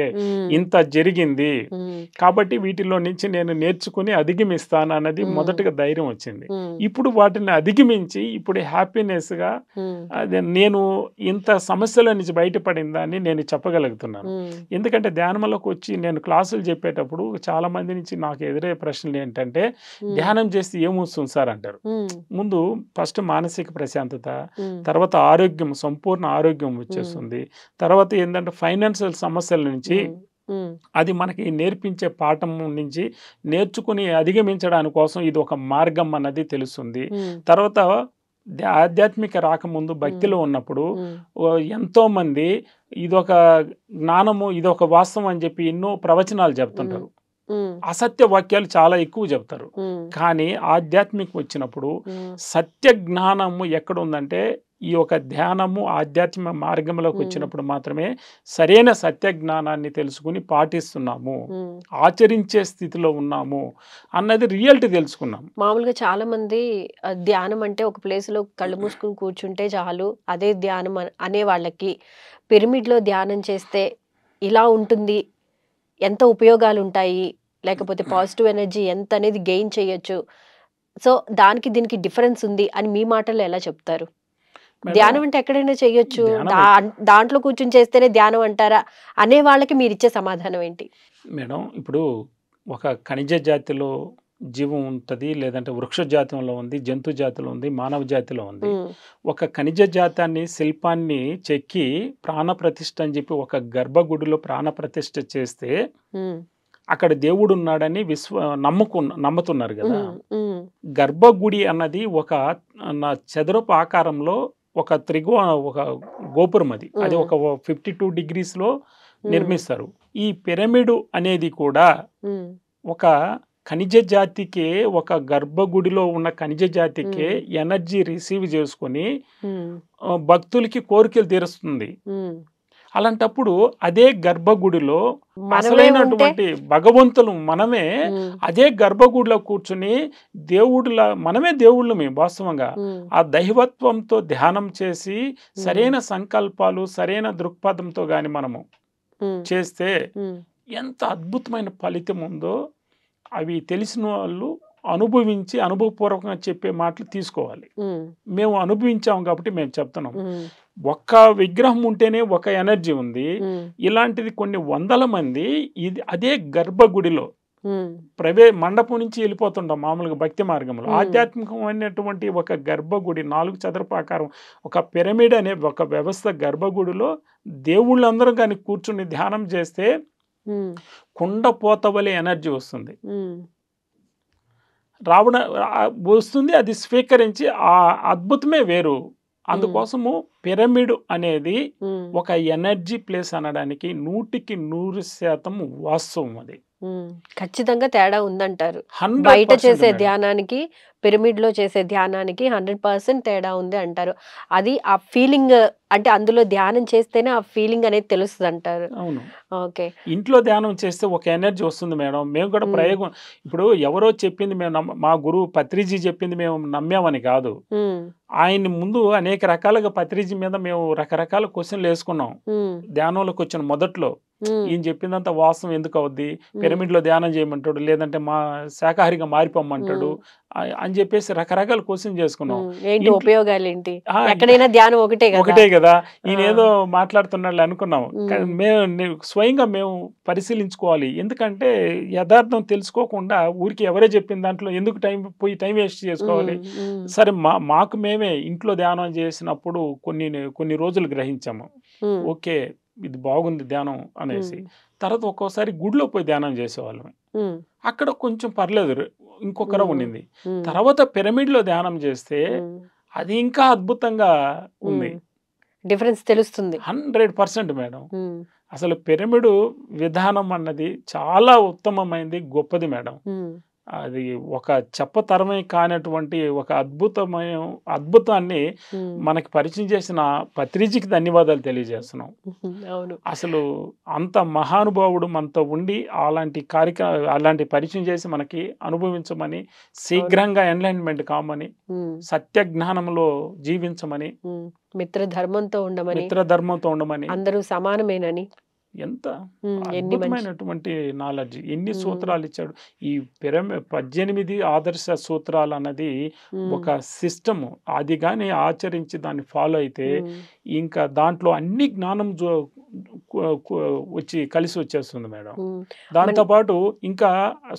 ఇంత జరిగింది కాబట్టి వీటిలో నుంచి నేను నేర్చుకుని అధిగమిస్తాను అన్నది మొదటగా ధైర్యం వచ్చింది. ఇప్పుడు వాటిని అధిగమించి ఇప్పుడు హ్యాపీనెస్ గా నేను ఇంత సమస్యల నుంచి బయటపడిందని నేను చెప్పగలుగుతున్నాను. ఎందుకంటే ధ్యానంలోకి వచ్చి నేను క్లాసులు చెప్పేటప్పుడు చాలా మంది నుంచి నాకు ఎదురయ్యే ప్రశ్నలు ఏంటంటే, ధ్యానం చేస్తే ఏమొస్తుంది సార్ అంటారు. ముందు ఫస్ట్ మానసిక ప్రశాంతత, తర్వాత ఆరోగ్యం, సంపూర్ణ ఆరోగ్యం వచ్చేస్తుంది. తర్వాత ఏంటంటే ఫైనాన్షియల్ సమస్యల నుంచి అది మనకి నేర్పించే పాఠం నుంచి నేర్చుకుని అధిగమించడానికి కోసం ఇది ఒక మార్గం అన్నది తెలుస్తుంది. తర్వాత ఆధ్యాత్మిక రాకముందు భక్తిలో ఉన్నప్పుడు ఎంతో మంది ఇదొక జ్ఞానము, ఇదొక వాస్తవం అని చెప్పి ఎన్నో ప్రవచనాలు చెప్తుంటారు. అసత్య వాక్యాలు చాలా ఎక్కువ చెప్తారు. కానీ ఆధ్యాత్మికం వచ్చినప్పుడు సత్య జ్ఞానము ఎక్కడ ఉందంటే ఈ యొక్క ధ్యానము ఆధ్యాత్మిక మార్గంలోకి వచ్చినప్పుడు మాత్రమే సరైన సత్య జ్ఞానాన్ని తెలుసుకుని పాటిస్తున్నాము, ఆచరించే స్థితిలో ఉన్నాము అన్నది రియాలిటీ తెలుసుకున్నాం. మామూలుగా చాలా మంది ధ్యానం అంటే ఒక ప్లేస్ లో కళ్ళు మూసుకుని కూర్చుంటే చాలు అదే ధ్యానం అనే వాళ్ళకి పిరమిడ్ లో ధ్యానం చేస్తే ఇలా ఉంటుంది, ఎంత ఉపయోగాలు ఉంటాయి, లేకపోతే పాజిటివ్ ఎనర్జీ ఎంత అనేది గెయిన్ చేయొచ్చు, సో దానికి దీనికి డిఫరెన్స్ ఉంది అని మీ మాటల్లో ఎలా చెప్తారు? ధ్యానం అంటే ఎక్కడైనా చేయొచ్చు, దాంట్లో కూర్చుని చేస్తేనే ధ్యానం అంటారా అనే వాళ్ళకి మీరు ఇచ్చే సమాధానం ఏంటి? మేడం, ఇప్పుడు ఒక ఖనిజ జాతిలో జీవం ఉంటుంది, లేదంటే వృక్ష జాతంలో ఉంది, జంతు జాతిలో ఉంది, మానవ జాతిలో ఉంది. ఒక ఖనిజ జాతాన్ని శిల్పాన్ని చెక్కి ప్రాణప్రతిష్ఠ అని చెప్పి ఒక గర్భగుడిలో ప్రాణప్రతిష్ఠ చేస్తే అక్కడ దేవుడు ఉన్నాడని నమ్ముతున్నారు కదా. గర్భగుడి అన్నది ఒక చదరపు ఆకారంలో ఒక ఒక గోపురం, అది ఒక 52 degrees నిర్మిస్తారు. ఈ పిరమిడ్ అనేది కూడా ఒక ఖనిజ జాతికే, ఒక గర్భగుడిలో ఉన్న ఖనిజ జాతికే ఎనర్జీ రిసీవ్ చేసుకొని భక్తులకి కోరికలు తీరుస్తుంది. అలాంటప్పుడు అదే గర్భగుడిలో అసలైనటువంటి భగవంతులు మనమే అదే గర్భగుడిలో కూర్చుని మనమే దేవుళ్ళు. మేము వాస్తవంగా ఆ దైవత్వంతో ధ్యానం చేసి సరైన సంకల్పాలు, సరైన దృక్పథంతో గాని మనము చేస్తే ఎంత అద్భుతమైన ఫలితం ఉందో అవి తెలిసిన వాళ్ళు అనుభవించి అనుభవపూర్వకంగా చెప్పే మాటలు తీసుకోవాలి. మేము అనుభవించాం కాబట్టి మేము చెప్తున్నాం. ఒక్క విగ్రహం ఉంటేనే ఒక ఎనర్జీ ఉంది. ఇలాంటిది కొన్ని వందల మంది అదే గర్భగుడిలో మండపం నుంచి వెళ్ళిపోతుంటాం. మామూలుగా భక్తి మార్గంలో ఆధ్యాత్మికమైనటువంటి ఒక గర్భగుడి 4 చదరపు ఆకారం, ఒక పిరమిడ్ అనే ఒక వ్యవస్థ గర్భగుడిలో దేవుళ్ళందరూ కానీ కూర్చుని ధ్యానం చేస్తే కుండపోతవలే ఎనర్జీ వస్తుంది. వస్తుంది, అది స్వీకరించి ఆ అద్భుతమే వేరు. అందుకోసము పిరమిడ్ అనేది ఒక ఎనర్జీ ప్లేస్ అనడానికి 100% వాస్తవం. అది ఖచ్చితంగా తేడా ఉందంటారు. బయట చేసే ధ్యానానికి పిరమిడ్ లో చేసే ధ్యానానికి 100% తేడా ఉంది అంటారు. అది ఆ ఫీలింగ్, అంటే అందులో ధ్యానం చేస్తేనే ఆ ఫీలింగ్ అనేది తెలుస్తుంది అంటారు. అవును. ఓకే. ఇంట్లో ధ్యానం చేస్తే ఒక ఎనర్జీ వస్తుంది మేడం. మేము కూడా ప్రయోగం, ఇప్పుడు ఎవరో చెప్పింది మేము మా గురువు పత్రిజీ చెప్పింది మేము నమ్మామని కాదు. ఆయన ముందు అనేక రకాలుగా పత్రిజీ మీద మేము రకరకాల క్వశ్చన్లు వేసుకున్నాం ధ్యానంలోకి వచ్చిన మొదట్లో. ఈయన చెప్పిందంతా వాస్తవం ఎందుకు అవుద్ది, పిరమిడ్లో ధ్యానం చేయమంటాడు, లేదంటే మా శాకాహారిగా మారిపోమంటాడు అని చెప్పేసి రకరకాల క్వశ్చన్ చేసుకున్నాం. ఏంటి ఉపయోగాలు ఏంటి, ఎక్కడైనా ధ్యానం ఒకటే కదా, ఈయన ఏదో మాట్లాడుతున్నాడు అనుకున్నాం. కానీ మేము స్వయంగా మేము పరిశీలించుకోవాలి. ఎందుకంటే యథార్థం తెలుసుకోకుండా ఊరికి ఎవరే చెప్పిన దాంట్లో ఎందుకు టైం వేస్ట్ చేసుకోవాలి. సరే మాకు మేమే ఇంట్లో ధ్యానం చేసినప్పుడు కొన్ని రోజులు గ్రహించాము, ఓకే ఇది బాగుంది ధ్యానం అనేసి. తర్వాత ఒక్కోసారి గుడిలో పోయి ధ్యానం చేసేవాళ్ళం, అక్కడ కొంచెం పర్లేదు, ఇంకొకరు ఉండింది. తర్వాత పిరమిడ్లో ధ్యానం చేస్తే అది ఇంకా అద్భుతంగా ఉంది, డిఫరెన్స్ తెలుస్తుంది 100% మేడం. అసలు పిరమిడ్ విధానం అన్నది చాలా ఉత్తమమైంది, గొప్పది మేడం. అది ఒక చెప్పతరమే కానటువంటి ఒక అద్భుతాన్ని మనకి పరిచయం చేసిన పత్రిజీకి ధన్యవాదాలు తెలియజేస్తున్నాం. అసలు అంత మహానుభావుడు మనతో ఉండి అలాంటి పరిచయం చేసి మనకి అనుభవించమని, శీఘ్రంగా ఎన్లైన్మెంట్ కామని, సత్య జ్ఞానంలో జీవించమని, మిత్రధర్మంతో ఉండమని, అందరూ సమానమేనని, ఎంత అద్భుతమైనటువంటి నాలెడ్జ్, ఎన్ని సూత్రాలు ఇచ్చాడు. ఈ 18 ఆదర్శ సూత్రాలు అన్నది ఒక సిస్టమ్, అది కానీ ఆచరించి దాన్ని ఫాలో అయితే ఇంకా దాంట్లో అన్ని జ్ఞానం కలిసి వచ్చేస్తుంది మేడం. దాంతోపాటు ఇంకా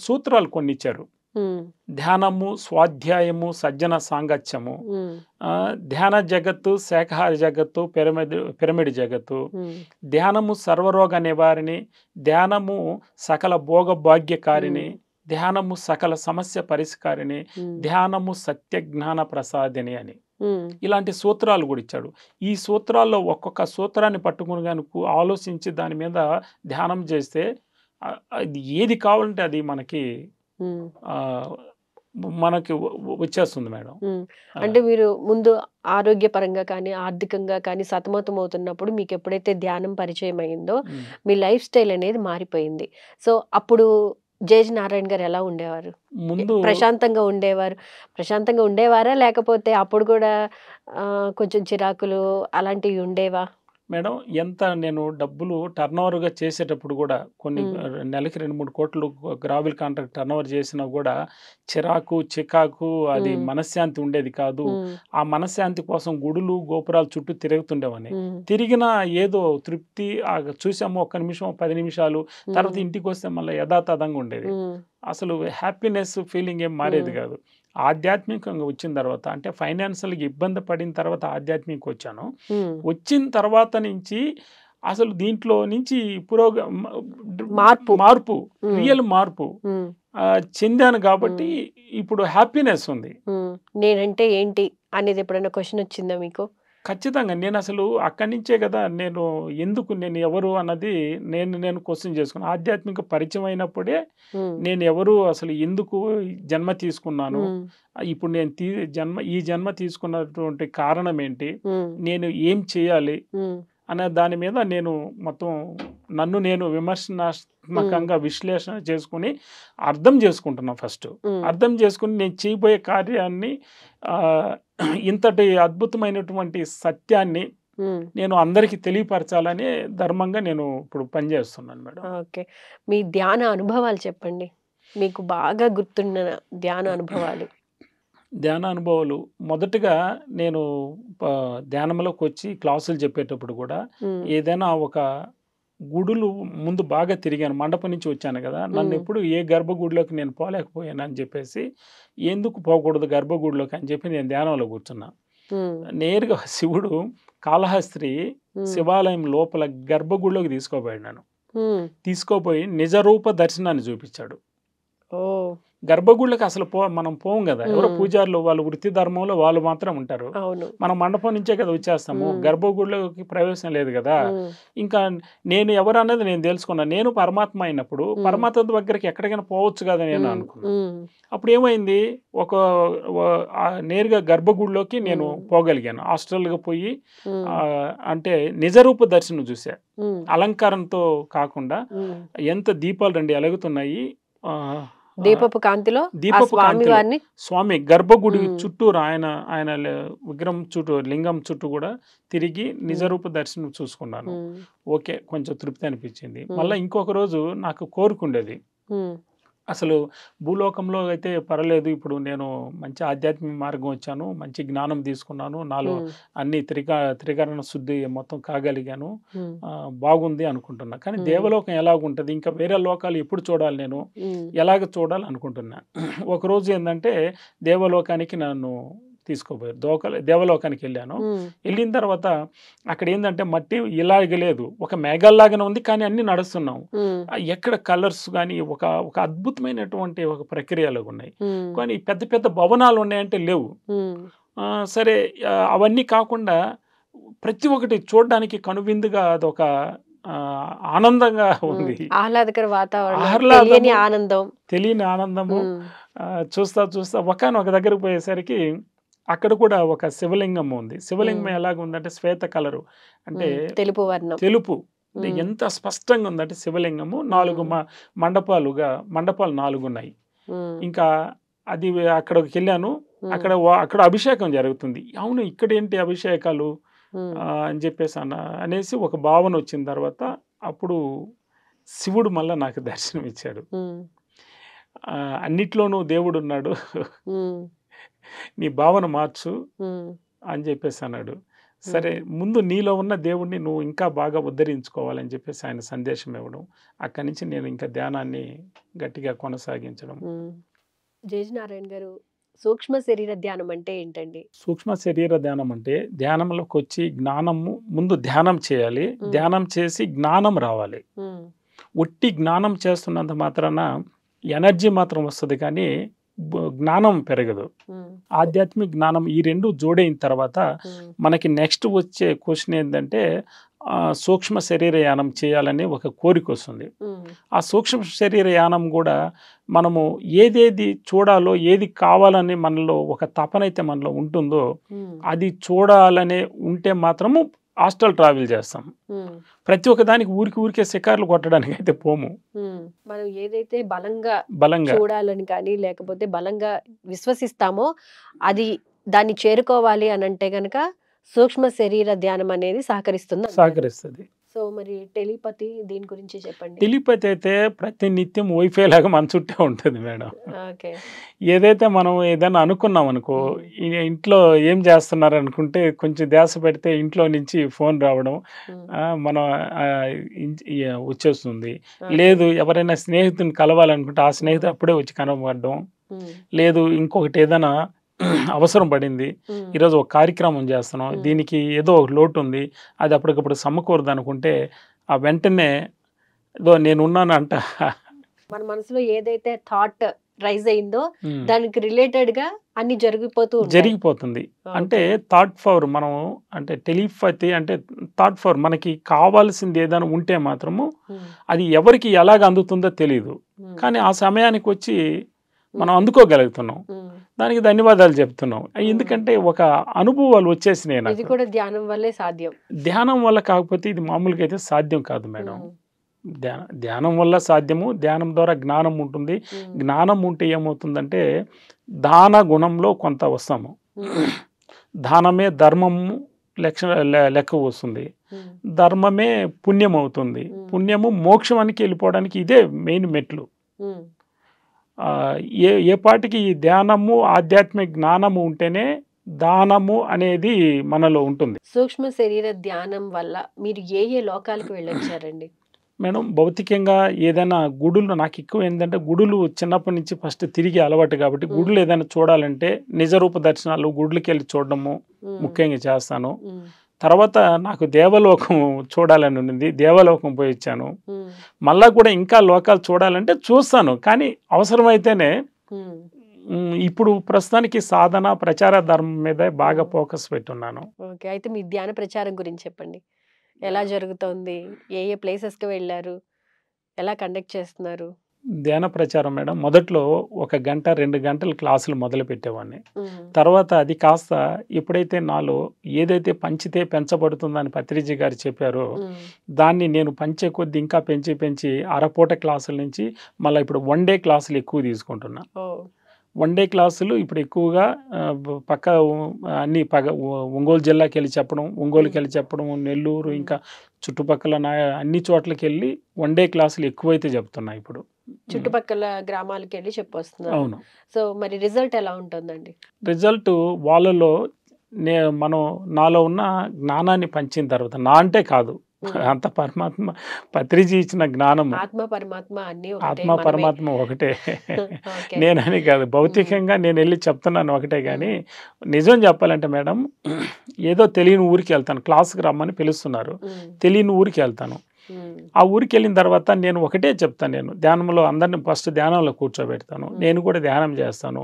సూత్రాలు కొన్ని ఇచ్చారు. ధ్యానము, స్వాధ్యాయము, సజ్జన సాంగత్యము, ధ్యాన జగత్తు, శాకాహార జగత్తు, పిరమిడ్ జగత్తు, ధ్యానము సర్వరోగ నివారిణి, ధ్యానము సకల భోగ భాగ్యకారిణి, ధ్యానము సకల సమస్య పరిష్కారిణి, ధ్యానము సత్య జ్ఞాన ప్రసాదిని అని ఇలాంటి సూత్రాలు కూడా ఇచ్చాడు. ఈ సూత్రాల్లో ఒక్కొక్క సూత్రాన్ని పట్టుకుని కనుక ఆలోచించి దాని మీద ధ్యానం చేస్తే ఏది కావాలంటే అది మనకి వచ్చేస్తుంది మేడం. అంటే మీరు ముందు ఆరోగ్యపరంగా కానీ ఆర్థికంగా కానీ సతమతం అవుతున్నప్పుడు మీకు ఎప్పుడైతే ధ్యానం పరిచయం అయిందో మీ లైఫ్ స్టైల్ అనేది మారిపోయింది. సో అప్పుడు జేజీ నారాయణ గారు ఎలా ఉండేవారు? ముందు ప్రశాంతంగా ఉండేవారా, లేకపోతే అప్పుడు కూడా కొంచెం చిరాకులు అలాంటివి ఉండేవా మేడం? ఎంత నేను డబ్బులు టర్నోవర్గా చేసేటప్పుడు కూడా నెలకి 2-3 కోట్లు గ్రావిల్ కాంట్రాక్ట్ టర్నోవర్ చేసినా కూడా చికాకు అది మనశ్శాంతి ఉండేది కాదు. ఆ మనశ్శాంతి కోసం గుడులు గోపురాలు చుట్టూ తిరుగుతుండేవని, తిరిగిన ఏదో తృప్తి చూసాము 1 నిమిషం 10 నిమిషాలు, తర్వాత ఇంటికి వస్తే మళ్ళీ యథాతథంగా ఉండేది. అసలు హ్యాపీనెస్ ఫీలింగ్ ఏం మారేది కాదు. ఆధ్యాత్మికంగా వచ్చిన తర్వాత, అంటే ఫైనాన్షియల్గా ఇబ్బంది పడిన తర్వాత ఆధ్యాత్మిక వచ్చాను. వచ్చిన తర్వాత నుంచి అసలు దీంట్లో నుంచి మార్పు రియల్ మార్పు చెందాను కాబట్టి ఇప్పుడు హ్యాపీనెస్ ఉంది. నేనంటే ఏంటి అనేది ఎప్పుడైనా క్వశ్చన్ వచ్చిందా మీకు? ఖచ్చితంగా. నేను అసలు అక్కడి నుంచే కదా నేను ఎవరు అన్నది నేను క్వశ్చన్ చేసుకున్నాను. ఆధ్యాత్మిక పరిచయం అయినప్పుడే నేను ఎవరు, అసలు ఎందుకు జన్మ తీసుకున్నాను, ఇప్పుడు నేను ఈ జన్మ తీసుకున్నటువంటి కారణం ఏంటి, నేను ఏం చేయాలి అనే దాని మీద నేను మొత్తం నన్ను నేను విమర్శనాత్మకంగా విశ్లేషణ చేసుకుని అర్థం చేసుకుంటున్నా. ఫస్ట్ అర్థం చేసుకుని నేను చేయబోయే కార్యాన్ని, ఇంతటి అద్భుతమైనటువంటి సత్యాన్ని నేను అందరికీ తెలియపరచాలని ధర్మంగా నేను ఇప్పుడు పనిచేస్తున్నాను మేడం. ఓకే, మీ ధ్యాన అనుభవాలు చెప్పండి, మీకు బాగా గుర్తున్న ధ్యాన అనుభవాలు. ధ్యాన అనుభవాలు మొదటగా నేను ధ్యానంలోకి వచ్చి క్లాసులు చెప్పేటప్పుడు కూడా ఏదైనా ఒక గుడులు ముందు బాగా తిరిగాను, మండపం నుంచి వచ్చాను కదా, నన్ను ఎప్పుడు ఏ గర్భగుడిలోకి నేను పోలేకపోయాను అని చెప్పేసి, ఎందుకు పోకూడదు గర్భగుడిలోకి అని చెప్పి నేను ధ్యానంలో కూర్చున్నా. నేరుగా శివుడు కాళహస్త్రి శివాలయం లోపల గర్భగుడిలోకి తీసుకోపోయి నిజరూప దర్శనాన్ని చూపించాడు. గర్భగుడిలోకి అసలు మనం పోం కదా, ఎవరో పూజారులు వాళ్ళు వృత్తి ధర్మంలో వాళ్ళు మాత్రం ఉంటారు. మనం మండపం నుంచే కదా వచ్చేస్తాము, గర్భగుడిలోకి ప్రవేశం లేదు కదా. ఇంకా నేను ఎవరు అన్నది నేను తెలుసుకున్నా. నేను పరమాత్మ అయినప్పుడు పరమాత్మ దగ్గరికి ఎక్కడికైనా పోవచ్చు కదా నేను అనుకున్నాను. అప్పుడు ఏమైంది, నేరుగా గర్భగుడిలోకి నేను పోగలిగాను. హాస్టల్గా పోయి అంటే నిజరూప దర్శనం చూసా. అలంకారంతో కాకుండా ఎంత దీపాలు 2 ఎలుగుతున్నాయి, దీపపు కాంతిలో ఆ దీపపు స్వామి కాంతిలో వారిని స్వామి గర్భగుడి ఉమ్, చుట్టూరు ఆయన విగ్రహం చుట్టూ లింగం చుట్టూ కూడా తిరిగి ఉమ్, నిజరూప దర్శనం చూసుకున్నాను. ఉమ్, ఓకే. కొంచెం తృప్తి అనిపించింది. ఉమ్, మళ్ళీ ఇంకొక రోజు నాకు కోరుకుండేది. ఉమ్, అసలు భూలోకంలో అయితే పర్లేదు. ఇప్పుడు నేను మంచి ఆధ్యాత్మిక మార్గం వచ్చాను. మంచి జ్ఞానం తీసుకున్నాను. నాలో ఉమ్, అన్ని త్రికరణ శుద్ధి మొత్తం కాగలిగాను. ఉమ్, బాగుంది అనుకుంటున్నా. కానీ ఉమ్, దేవలోకం ఎలాగుంటది? ఇంకా వేరే లోకాలు ఎప్పుడు చూడాలి నేను? ఉమ్, ఎలాగ చూడాలి అనుకుంటున్నా. ఒకరోజు ఏందంటే దేవలోకానికి నన్ను తీసుకోపోయారు. దేవలోకానికి వెళ్ళాను. ఉమ్, వెళ్ళిన తర్వాత అక్కడ ఏందంటే మట్టి ఇలాగ లేదు. ఒక మేఘాల్లాగానే ఉంది. కానీ అన్నీ నడుస్తున్నాం. ఉమ్, ఎక్కడ కలర్స్ గానీ ఒక ఒక అద్భుతమైనటువంటి ఒక ప్రక్రియలు ఉన్నాయి. ఉమ్, కానీ పెద్ద పెద్ద భవనాలు ఉన్నాయంటే లేవు. ఉమ్, సరే, అవన్నీ కాకుండా ప్రతి ఒక్కటి చూడడానికి కనువిందుగా అదొక ఆనందంగా ఉమ్. ఉంది. ఆహ్లాదకర వాతావరణం, తెలియని ఆహ్లాదము, ఆనందం. తెలియని ఆనందము. ఉమ్, చూస్తా చూస్తా ఒకానొక దగ్గరకు పోయేసరికి అక్కడ కూడా ఒక శివలింగం ఉంది. శివలింగం ఉమ్, ఎలాగుందంటే శ్వేత కలరు. అంటే తెలుపు వర్ణం. తెలుపు. అంటే ఉమ్, ఎంత స్పష్టంగా ఉందంటే శివలింగము 4 ఉమ్, మండపాలు 4 ఉన్నాయి. ఉమ్, ఇంకా అది అక్కడికెళ్ళాను. ఉమ్, అక్కడ అభిషేకం జరుగుతుంది. అవును, ఇక్కడేంటి అభిషేకాలు ఉమ్, అని చెప్పేసి అనేసి ఒక భావన వచ్చిన తర్వాత అప్పుడు శివుడు మళ్ళా నాకు దర్శనం ఇచ్చాడు. ఉమ్, అన్నిట్లోనూ దేవుడున్నాడు. ఉమ్, నీ భావన మార్చు ఉమ్, అని చెప్పేసి అన్నాడు. సరే, ఉమ్, ముందు నీలో ఉన్న దేవుడిని నువ్వు ఇంకా బాగా ఉద్ధరించుకోవాలని చెప్పేసి ఆయన సందేశం ఇవ్వడం. అక్కడి నుంచి నేను ఇంకా ధ్యానాన్ని గట్టిగా కొనసాగించడం. ఉమ్. జేజీ నారాయణ గారు, సూక్ష్మ శరీర ధ్యానం అంటే ఏంటండి? సూక్ష్మ శరీర ధ్యానం అంటే ధ్యానంలోకి వచ్చి జ్ఞానము ముందు ధ్యానం చేయాలి. ఉమ్, ధ్యానం చేసి జ్ఞానం రావాలి. ఉమ్, ఒట్టి జ్ఞానం చేస్తున్నంత మాత్రాన ఎనర్జీ మాత్రం వస్తుంది, కానీ జ్ఞానం పెరగదు. ఉమ్, ఆధ్యాత్మిక జ్ఞానం ఈ రెండు జోడైన తర్వాత ఉమ్, మనకి నెక్స్ట్ వచ్చే క్వశ్చన్ ఏంటంటే సూక్ష్మ శరీర యానం చేయాలని ఒక కోరిక వస్తుంది. ఉమ్, ఆ సూక్ష్మ శరీర యానం కూడా మనము ఏదేది చూడాలో, ఏది కావాలని మనలో ఒక తపనైతే మనలో ఉంటుందో ఉమ్, అది చూడాలనే ఉంటే మాత్రము హాస్టల్ ట్రావెల్ చేస్తాం. ఉమ్, ప్రతి ఒక్క దానికి ఊరికే షికార్లు కొట్టడానికి అయితే పోము. ఉమ్. మనం ఏదైతే బలంగా బలంగా చూడాలని కానీ లేకపోతే బలంగా విశ్వసిస్తామో అది దాన్ని చేరుకోవాలి అని అంటే గనక సూక్ష్మ శరీర ధ్యానం అనేది సహకరిస్తుంది అంటారు. సహకరిస్తుంది. సో మరి టెలిపతి దీని గురించి చెప్పండి. టెలిపతి అయితే ప్రతి నిత్యం వైఫై లాగా మన చుట్టే ఉంటుంది మేడం. ఓకే. ఏదైతే మనం ఏదైనా అనుకున్నాం అనుకో, ఉమ్, ఇంట్లో ఏం చేస్తున్నారు అనుకుంటే కొంచెం ధ్యాస పెడితే ఇంట్లో నుంచి ఫోన్ రావడం, ఉమ్, మనం వచ్చేస్తుంది. ఓకే. లేదు, ఎవరైనా స్నేహితుని కలవాలనుకుంటే ఆ స్నేహితుడు అప్పుడే వచ్చి కనబడడం. ఉమ్, లేదు, ఇంకొకటి ఏదైనా అవసరం పడింది, ఉమ్, ఈరోజు ఒక కార్యక్రమం చేస్తున్నాం, ఉమ్, దీనికి ఏదో ఒక లోటు ఉంది, అది అప్పటికప్పుడు సమకూరదు అనుకుంటే ఆ వెంటనే ఏదో నేనున్నాను అంట. మన మనసులో ఏదైతే థాట్ రైజ్ అయిందో ఉమ్. దానికి రిలేటెడ్ గా అన్ని జరిగిపోతుంది. జరిగిపోతుంది. అంటే థాట్ పవర్, మనం అంటే టెలిపతి అంటే థాట్ పవర్. మనకి కావాల్సింది ఏదైనా ఉంటే మాత్రము అది ఎవరికి ఎలాగ అందుతుందో తెలియదు, కానీ ఆ సమయానికి వచ్చి మనం అందుకోగలుగుతున్నాం. దానికి ధన్యవాదాలు చెప్తున్నాం. ఎందుకంటే ఒక అనుభవాలు వచ్చేసినాయి ఇది నాకు. కూడా ధ్యానం వల్లే సాధ్యం. ధ్యానం వల్ల కాకపోతే ఇది మామూలుగా అయితే సాధ్యం కాదు మేడం. ధ్యానం వల్ల సాధ్యము. ధ్యానం ద్వారా జ్ఞానం ఉంటుంది. జ్ఞానం ఉంటే ఏమవుతుందంటే దాన గుణంలో కొంత వస్తాము. దానమే ధర్మము లెక్క వస్తుంది. ధర్మమే పుణ్యం అవుతుంది. పుణ్యము మోక్షానికి వెళ్ళిపోవడానికి ఇదే మెయిన్ మెట్లు. ఏ పాటికి ఈ ధ్యానము ఆధ్యాత్మిక జ్ఞానము ఉంటేనే దానము అనేది మనలో ఉంటుంది. సూక్ష్మ శరీర ధ్యానం వల్ల మీరు ఏ ఏ లోకాలకు వెళ్ళొచ్చారండి? మేడం, భౌతికంగా ఏదైనా గుడులు, నాకు ఎక్కువ ఏంటంటే గుడులు చిన్నప్పటి నుంచి ఫస్ట్ తిరిగి అలవాటు కాబట్టి గుడులు ఏదైనా చూడాలంటే నిజరూప దర్శనాలు, గుడులకి వెళ్ళి చూడడము ముఖ్యంగా చేస్తాను. తర్వాత నాకు దేవలోకం చూడాలని ఉంది. దేవలోకం పోయి వచ్చాను. మళ్ళా కూడా ఇంకా లోకాలు చూడాలంటే చూస్తాను, కానీ అవసరమైతేనే. ఇప్పుడు ప్రస్తుతానికి సాధన ప్రచార ధర్మం మీద బాగా ఫోకస్ పెట్టున్నాను. ఓకే. అయితే మీ ధ్యాన ప్రచారం గురించి చెప్పండి. ఎలా జరుగుతోంది? ఏ ఏ ప్లేసెస్కి వెళ్ళారు? ఎలా కండక్ట్ చేస్తున్నారు? ధ్యాన ప్రచారం మేడం మొదట్లో 1 గంట 2 గంటలు క్లాసులు మొదలు పెట్టేవాడిని. ఉమ్, తర్వాత అది కాస్త ఎప్పుడైతే నాలో ఏదైతే పంచితే పెంచబడుతుందని పత్రిజీ గారు చెప్పారో ఉమ్, దాన్ని నేను పంచే కొద్దీ ఇంకా పెంచి పెంచి అరపూట క్లాసుల నుంచి మళ్ళీ ఇప్పుడు 1 డే క్లాసులు ఎక్కువ తీసుకుంటున్నా. ఓ, 1 డే క్లాసులు ఇప్పుడు ఎక్కువగా పక్క అన్ని ఒంగోలు జిల్లాకి వెళ్ళి చెప్పడం, ఒంగోలుకి వెళ్ళి చెప్పడం, నెల్లూరు ఉమ్. ఇంకా చుట్టుపక్కల అన్ని చోట్లకి వెళ్ళి 1 డే క్లాసులు ఎక్కువైతే చెప్తున్నా ఇప్పుడు. చుట్టుపక్కల గ్రామాలకు వెళ్ళి చెప్పొస్తున్నారు. అవును. సో మరి రిజల్ట్ ఎలా ఉంటుందండి? రిజల్ట్ వాళ్ళలో మనం నాలో ఉన్న జ్ఞానాన్ని పంచిన తర్వాత నా అంటే కాదు అంత పరమాత్మ పత్రిజీ ఇచ్చిన జ్ఞానము ఆత్మ పరమాత్మ అన్ని ఒకటే, ఆత్మ మనమే. పరమాత్మ ఒకటే. ఓకే. నేనని కాదు, భౌతికంగా నేను వెళ్ళి చెప్తున్నాను ఒకటే. కానీ నిజం చెప్పాలంటే మేడం, ఏదో తెలియని ఊరికి వెళ్తాను, క్లాస్కి రమ్మని పిలుస్తున్నారు, ఉమ్, తెలియని ఊరికి వెళ్తాను. ఉమ్, ఆ ఊరికి వెళ్ళిన తర్వాత నేను ఒకటే చెప్తాను, నేను ధ్యానంలో అందరిని ఫస్ట్ ధ్యానంలో కూర్చోబెడతాను, నేను కూడా ధ్యానం చేస్తాను.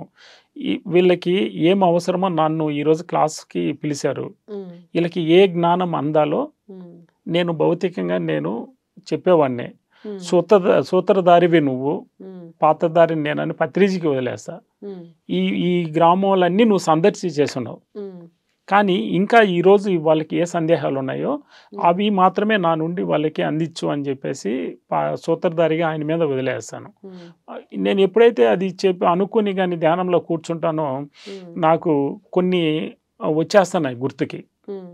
వీళ్ళకి ఏం అవసరమో నన్ను ఈరోజు క్లాస్కి పిలిచారు, ఉమ్, వీళ్ళకి ఏ జ్ఞానం అందాలో ఉమ్, నేను భౌతికంగా నేను చెప్పేవాడిని. ఉమ్, సూత్రధారివి నువ్వు, ఉమ్, పాతదారిని నేనని పత్రిజీకి వదిలేస్తా. ఉమ్, ఈ ఈ గ్రామాలన్నీ నువ్వు సందర్శించేస్తున్నావు, ఉమ్, కానీ ఇంకా ఈరోజు వాళ్ళకి ఏ సందేహాలు ఉన్నాయో అవి మాత్రమే నా నుండి వాళ్ళకి అందించు అని చెప్పేసి సూత్రధారిగా ఆయన మీద వదిలేస్తాను. ఉమ్, నేను ఎప్పుడైతే అది చెప్పి అనుకుని కానీ ధ్యానంలో కూర్చుంటానో ఉమ్, నాకు కొన్ని వచ్చేస్తున్నాయి గుర్తుకి. ఉమ్.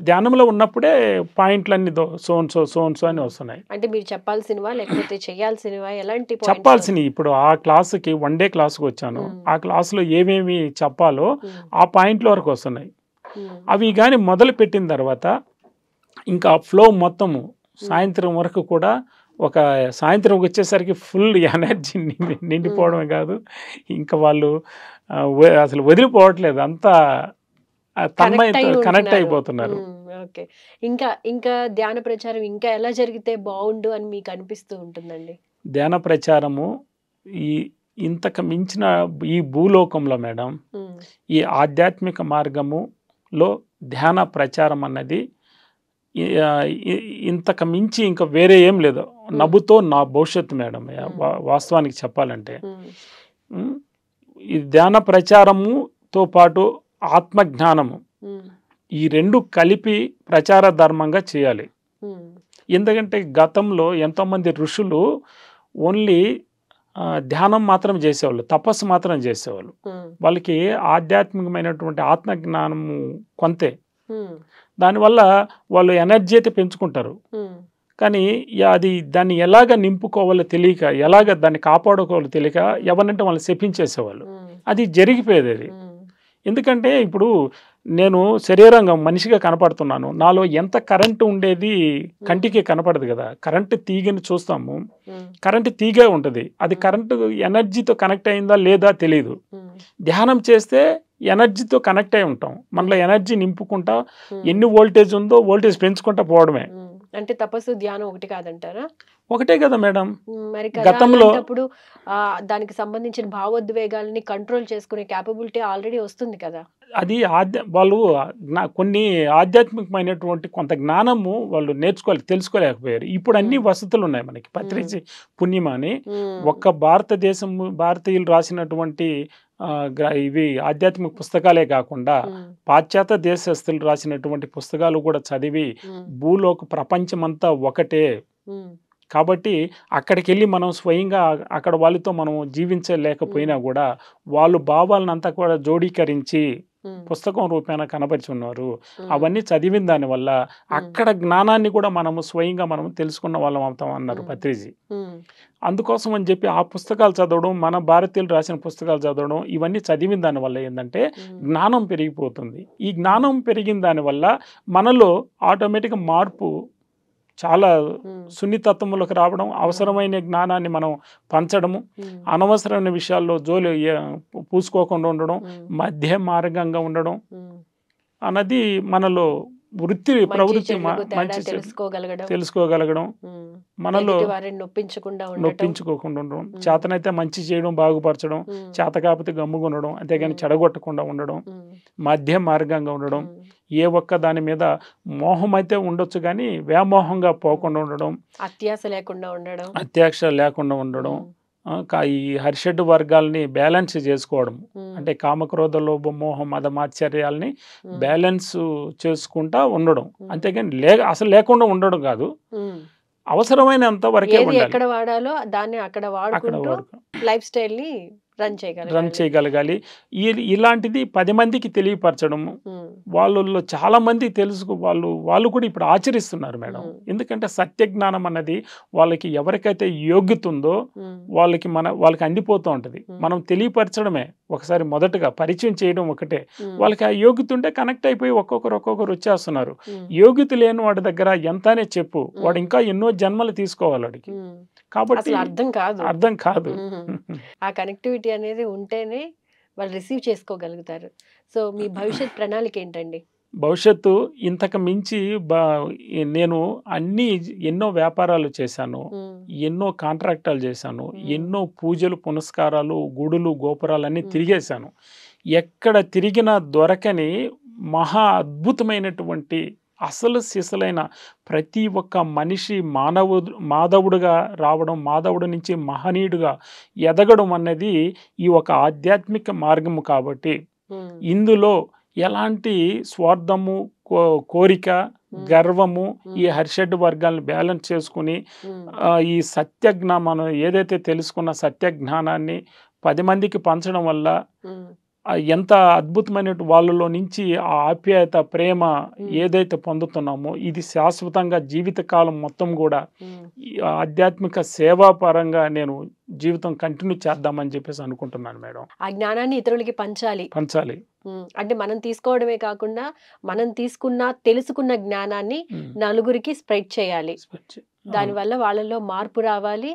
ధ్యానంలో ఉన్నప్పుడే పాయింట్లన్నీ సోన్సో అని వస్తున్నాయి. అంటే మీరు చెప్పాల్సినవా లేకపోతే చేయాల్సినవా, ఎలాంటి points? చెప్పాల్సినవి ఇప్పుడు ఆ క్లాసుకి 1 డే క్లాసుకి వచ్చాను, ఆ క్లాసులో ఏమేమి చెప్పాలో ఆ పాయింట్ల వరకు వస్తున్నాయి. అవి కానీ మొదలు పెట్టిన తర్వాత ఇంకా ఫ్లో మొత్తము సాయంత్రం వరకు కూడా, ఒక సాయంత్రం వచ్చేసరికి ఫుల్ ఎనర్జీ నిండిపోవడమే కాదు, ఇంకా వాళ్ళు అసలు వదిలిపోవట్లేదు, అంతా తన్మయంతో కనెక్ట్ అయిపోతున్నారు. ఓకే. ఇంకా ఇంకా ధ్యాన ప్రచారం ఇంకా ఎలా జరిగితే బాగుండు అని మీకు అనిపిస్తూ ఉంటుందండి? ధ్యాన ప్రచారము ఈ ఇంతకు మించిన ఈ భూలోకంలో మేడం, ఉమ్, ఈ ఆధ్యాత్మిక మార్గములో ధ్యాన ప్రచారం అన్నది ఇంతకు మించి ఇంకా వేరే ఏం లేదు. నవ్వుతో నా భవిష్యత్తు మేడం, వాస్తవానికి చెప్పాలంటే. ఉమ్, ఈ ధ్యాన ప్రచారముతో పాటు ఆత్మజ్ఞానము, ఉమ్, ఈ రెండు కలిపి ప్రచార ధర్మంగా చేయాలి. ఉమ్, ఎందుకంటే గతంలో ఎంతోమంది ఋషులు ఓన్లీ ధ్యానం మాత్రం చేసేవాళ్ళు, తపస్సు మాత్రం చేసేవాళ్ళు. ఉమ్, వాళ్ళకి ఆధ్యాత్మికమైనటువంటి ఆత్మజ్ఞానము కొంతే. ఉమ్, దానివల్ల వాళ్ళు ఎనర్జీ అయితే పెంచుకుంటారు, ఉమ్, కానీ దాన్ని ఎలాగ నింపుకోవాలో తెలియక, ఎలాగ దాన్ని కాపాడుకోవాలో తెలియక ఎవరంటే వాళ్ళు శపించేసేవాళ్ళు. ఉమ్, అది జరిగిపోయేది అది. ఉమ్, ఎందుకంటే ఇప్పుడు నేను శరీరంగా మనిషిగా కనపడుతున్నాను, నాలో ఎంత కరెంటు ఉండేది కంటికి కనపడదు కదా. కరెంటు తీగని చూస్తాము, ఉమ్, కరెంటు తీగే ఉంటుంది, అది కరెంటు ఎనర్జీతో కనెక్ట్ అయిందా లేదా తెలియదు. ఉమ్, ధ్యానం చేస్తే ఎనర్జీతో కనెక్ట్ అయి ఉంటాం, మనలో ఎనర్జీ నింపుకుంటా, ఉమ్, ఎన్ని వోల్టేజ్ ఉందో వోల్టేజ్ పెంచుకుంటా పోవడమే. ఉమ్. అంటే తపస్సు ధ్యానం ఒకటి కాదంటారా? ఒకటే కదా మేడం. మరి కదా, గతంలో అలాంటప్పుడు దానికి సంబంధించిన భావోద్వేగాలని కంట్రోల్ చేసుకునే క్యాపబిలిటీ ఆల్రెడీ వస్తుంది కదా. అది వాళ్ళు కొన్ని ఆధ్యాత్మికమైనటువంటి కొంత జ్ఞానము వాళ్ళు నేర్చుకోవాలి, తెలుసుకోలేకపోయారు. ఇప్పుడు అన్ని వసతులు ఉన్నాయి మనకి, పత్రిజీ పుణ్యమని. ఒక్క భారతీయులు రాసినటువంటి ఇవి ఆధ్యాత్మిక పుస్తకాలే కాకుండా పాశ్చాత్య దేశస్తులు రాసినటువంటి పుస్తకాలు కూడా చదివి భూలోక ప్రపంచమంతా ఒకటే కాబట్టి అక్కడికి వెళ్ళి మనం స్వయంగా అక్కడ వాళ్ళతో మనం జీవించలేకపోయినా కూడా వాళ్ళు భావాలనంతా కూడా జోడీకరించి పుస్తకం రూపేణ కనపరిచి ఉన్నారు. అవన్నీ చదివిన దానివల్ల అక్కడ జ్ఞానాన్ని కూడా మనము స్వయంగా మనం తెలుసుకున్న వాళ్ళం అవుతాం అన్నారు పత్రిజీ. అందుకోసం అని చెప్పి ఆ పుస్తకాలు చదవడం, మన భారతీయులు రాసిన పుస్తకాలు చదవడం, ఇవన్నీ చదివిన దానివల్ల ఏంటంటే జ్ఞానం పెరిగిపోతుంది. ఈ జ్ఞానం పెరిగిన దానివల్ల మనలో ఆటోమేటిక్గా మార్పు, చాలా సున్నితత్వములకు రావడం, అవసరమైన జ్ఞానాన్ని మనం పంచడము, అనవసరమైన విషయాల్లో జోలి పూసుకోకుండా ఉండడం, మధ్య మార్గంగా ఉండడం అన్నది మనలో వృత్తి ప్రవృత్తి మంచి తెలుసుకోగలగడం, మనలో నొప్పించుకోకుండా ఉండడం, చేతనైతే మంచి చేయడం, బాగుపరచడం, చేత కాకపోతే గమ్ముగా ఉండడం, అంతేగాని చెడగొట్టకుండా ఉండడం, మధ్య మార్గంగా ఉండడం, ఏ ఒక్క దాని మీద మోహం అయితే ఉండొచ్చు కానీ వ్యామోహంగా పోకుండా ఉండడం, అత్యాశ లేకుండా ఉండడం, ఈ హర్షడ్ వర్గాల్ని బ్యాలెన్స్ చేసుకోవడం, ఉమ్, అంటే కామక్రోధ లోభ మోహ మద మాత్సర్యాల్ని ఉమ్, బ్యాలెన్స్ చేసుకుంటా ఉండడం. ఉమ్, అంతేగాని అసలు లేకుండా ఉండడం కాదు, ఉమ్. అవసరమైనంత వరకే ఏది ఉండాలి. ఎక్కడ వాడాలో దాన్ని అక్కడ అక్కడ వాడుకుంటూ వరకు లైఫ్ స్టైల్ ని రన్ రన్ చేయగలగాలి. చేయగలగాలి. ఇలాంటిది 10 మందికి తెలియపరచడము. ఉమ్, వాళ్ళలో చాలా మంది వాళ్ళు కూడా ఇప్పుడు ఆచరిస్తున్నారు మేడం. ఉమ్, ఎందుకంటే సత్య జ్ఞానం అన్నది వాళ్ళకి ఎవరికైతే యోగ్యత ఉందో ఉమ్, వాళ్ళకి అందిపోతూ ఉంటుంది. ఉమ్, మనం తెలియపరచడమే ఒకసారి, మొదటగా పరిచయం చేయడం ఒకటే. ఉమ్, వాళ్ళకి ఆ యోగ్యత ఉంటే కనెక్ట్ అయిపోయి ఒక్కొక్కరు వచ్చేస్తున్నారు. ఉమ్, యోగ్యత లేని వాడి దగ్గర ఎంతనే చెప్పు, వాడు ఉమ్, ఇంకా ఎన్నో జన్మలు తీసుకోవాలి వాడికి. ఉమ్. కాబట్టి అసలు అర్థం కాదు. అర్థం కాదు. ఆ కనెక్టివిటీ అనేది ఉంటేనే వాళ్ళు రిసీవ్ చేసుకోగలుగుతారు. సో మీ భవిష్యత్ ప్రణాళిక ఏంటండి? భవిష్యత్తు ఇంతకు మించి నేను ఎన్నో వ్యాపారాలు చేశాను, ఉమ్, ఎన్నో కాంట్రాక్టాలు చేశాను, ఉమ్, ఎన్నో పూజలు పునస్కారాలు గుడులు గోపురాలన్నీ ఉమ్, తిరిగేశాను. ఎక్కడ తిరిగినా దొరకని మహా అద్భుతమైనటువంటి అసలు సిసలైన ప్రతి ఒక్క మనిషి మాధవుడుగా రావడం, మాధవుడి నుంచి మహనీయుడుగా ఎదగడం అన్నది ఈ ఒక ఆధ్యాత్మిక మార్గము. కాబట్టి ఉమ్, ఇందులో ఎలాంటి స్వార్థము, కోరిక, ఉమ్, గర్వము, ఈ ఉమ్, హర్షడ్ వర్గాలను బ్యాలెన్స్ చేసుకుని ఉమ్, ఈ మనం ఏదైతే తెలుసుకున్న సత్య జ్ఞానాన్ని 10 మందికి పంచడం వల్ల ఉమ్, ఎంత అద్భుతమైన వాళ్ళలో నుంచి ఆ ఆప్యాయత, ప్రేమ ఉమ్, ఏదైతే పొందుతున్నామో ఇది శాశ్వతంగా జీవితకాలం మొత్తం కూడా ఉమ్. ఈ ఆధ్యాత్మిక సేవా పరంగా నేను జీవితం కంటిన్యూ చేద్దామని చెప్పేసి అనుకుంటున్నాను మేడం. ఆ జ్ఞానాన్ని ఇతరులకి పంచాలి. పంచాలి. అంటే మనం తీసుకోవడమే కాకుండా మనం తెలుసుకున్న జ్ఞానాన్ని ఉమ్. నలుగురికి స్ప్రెడ్ చేయాలి. అవును. దానివల్ల వాళ్ళలో మార్పు రావాలి,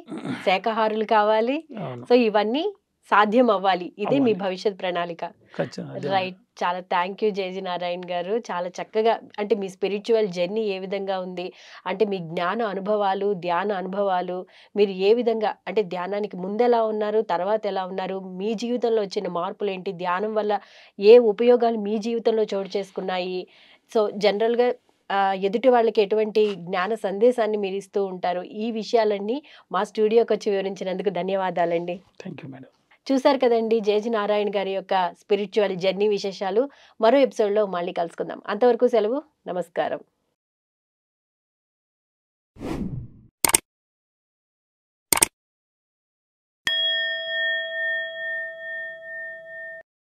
శాకాహారులు కావాలి. అవును. సో ఇవన్నీ సాధ్యం అవ్వాలి. ఇదే మీ అవ్వాలి. భవిష్యత్ ప్రణాళిక. ఖచ్చితంగా అదే. రైట్. చాలా థ్యాంక్ యూ జేజీ నారాయణ గారు. చాలా చక్కగా అంటే మీ స్పిరిచువల్ జర్నీ ఏ విధంగా ఉంది, అంటే మీ జ్ఞాన అనుభవాలు, ధ్యాన అనుభవాలు, మీరు ఏ విధంగా అంటే ధ్యానానికి ముందెలా ఉన్నారు, తర్వాత ఎలా ఉన్నారు, మీ జీవితంలో వచ్చిన మార్పులేంటి, ధ్యానం వల్ల ఏ ఉపయోగాలు మీ జీవితంలో చోటు చేసుకున్నాయి. సో జనరల్‌గా ఎదుటి వాళ్ళకి ఎటువంటి జ్ఞాన సందేశాన్ని మీరు ఇస్తూ ఉంటారు. ఈ విషయాలన్నీ మా స్టూడియోకొచ్చి వివరించినందుకు ధన్యవాదాలండి. Thank you madam. చూశారు కదండీ జేజీ నారాయణ గారి యొక్క స్పిరిచువల్ జర్నీ విశేషాలు. మరో ఎపిసోడ్‌లో మళ్ళీ కలుసుకుందాం. అంతవరకు సెలవు. నమస్కారం.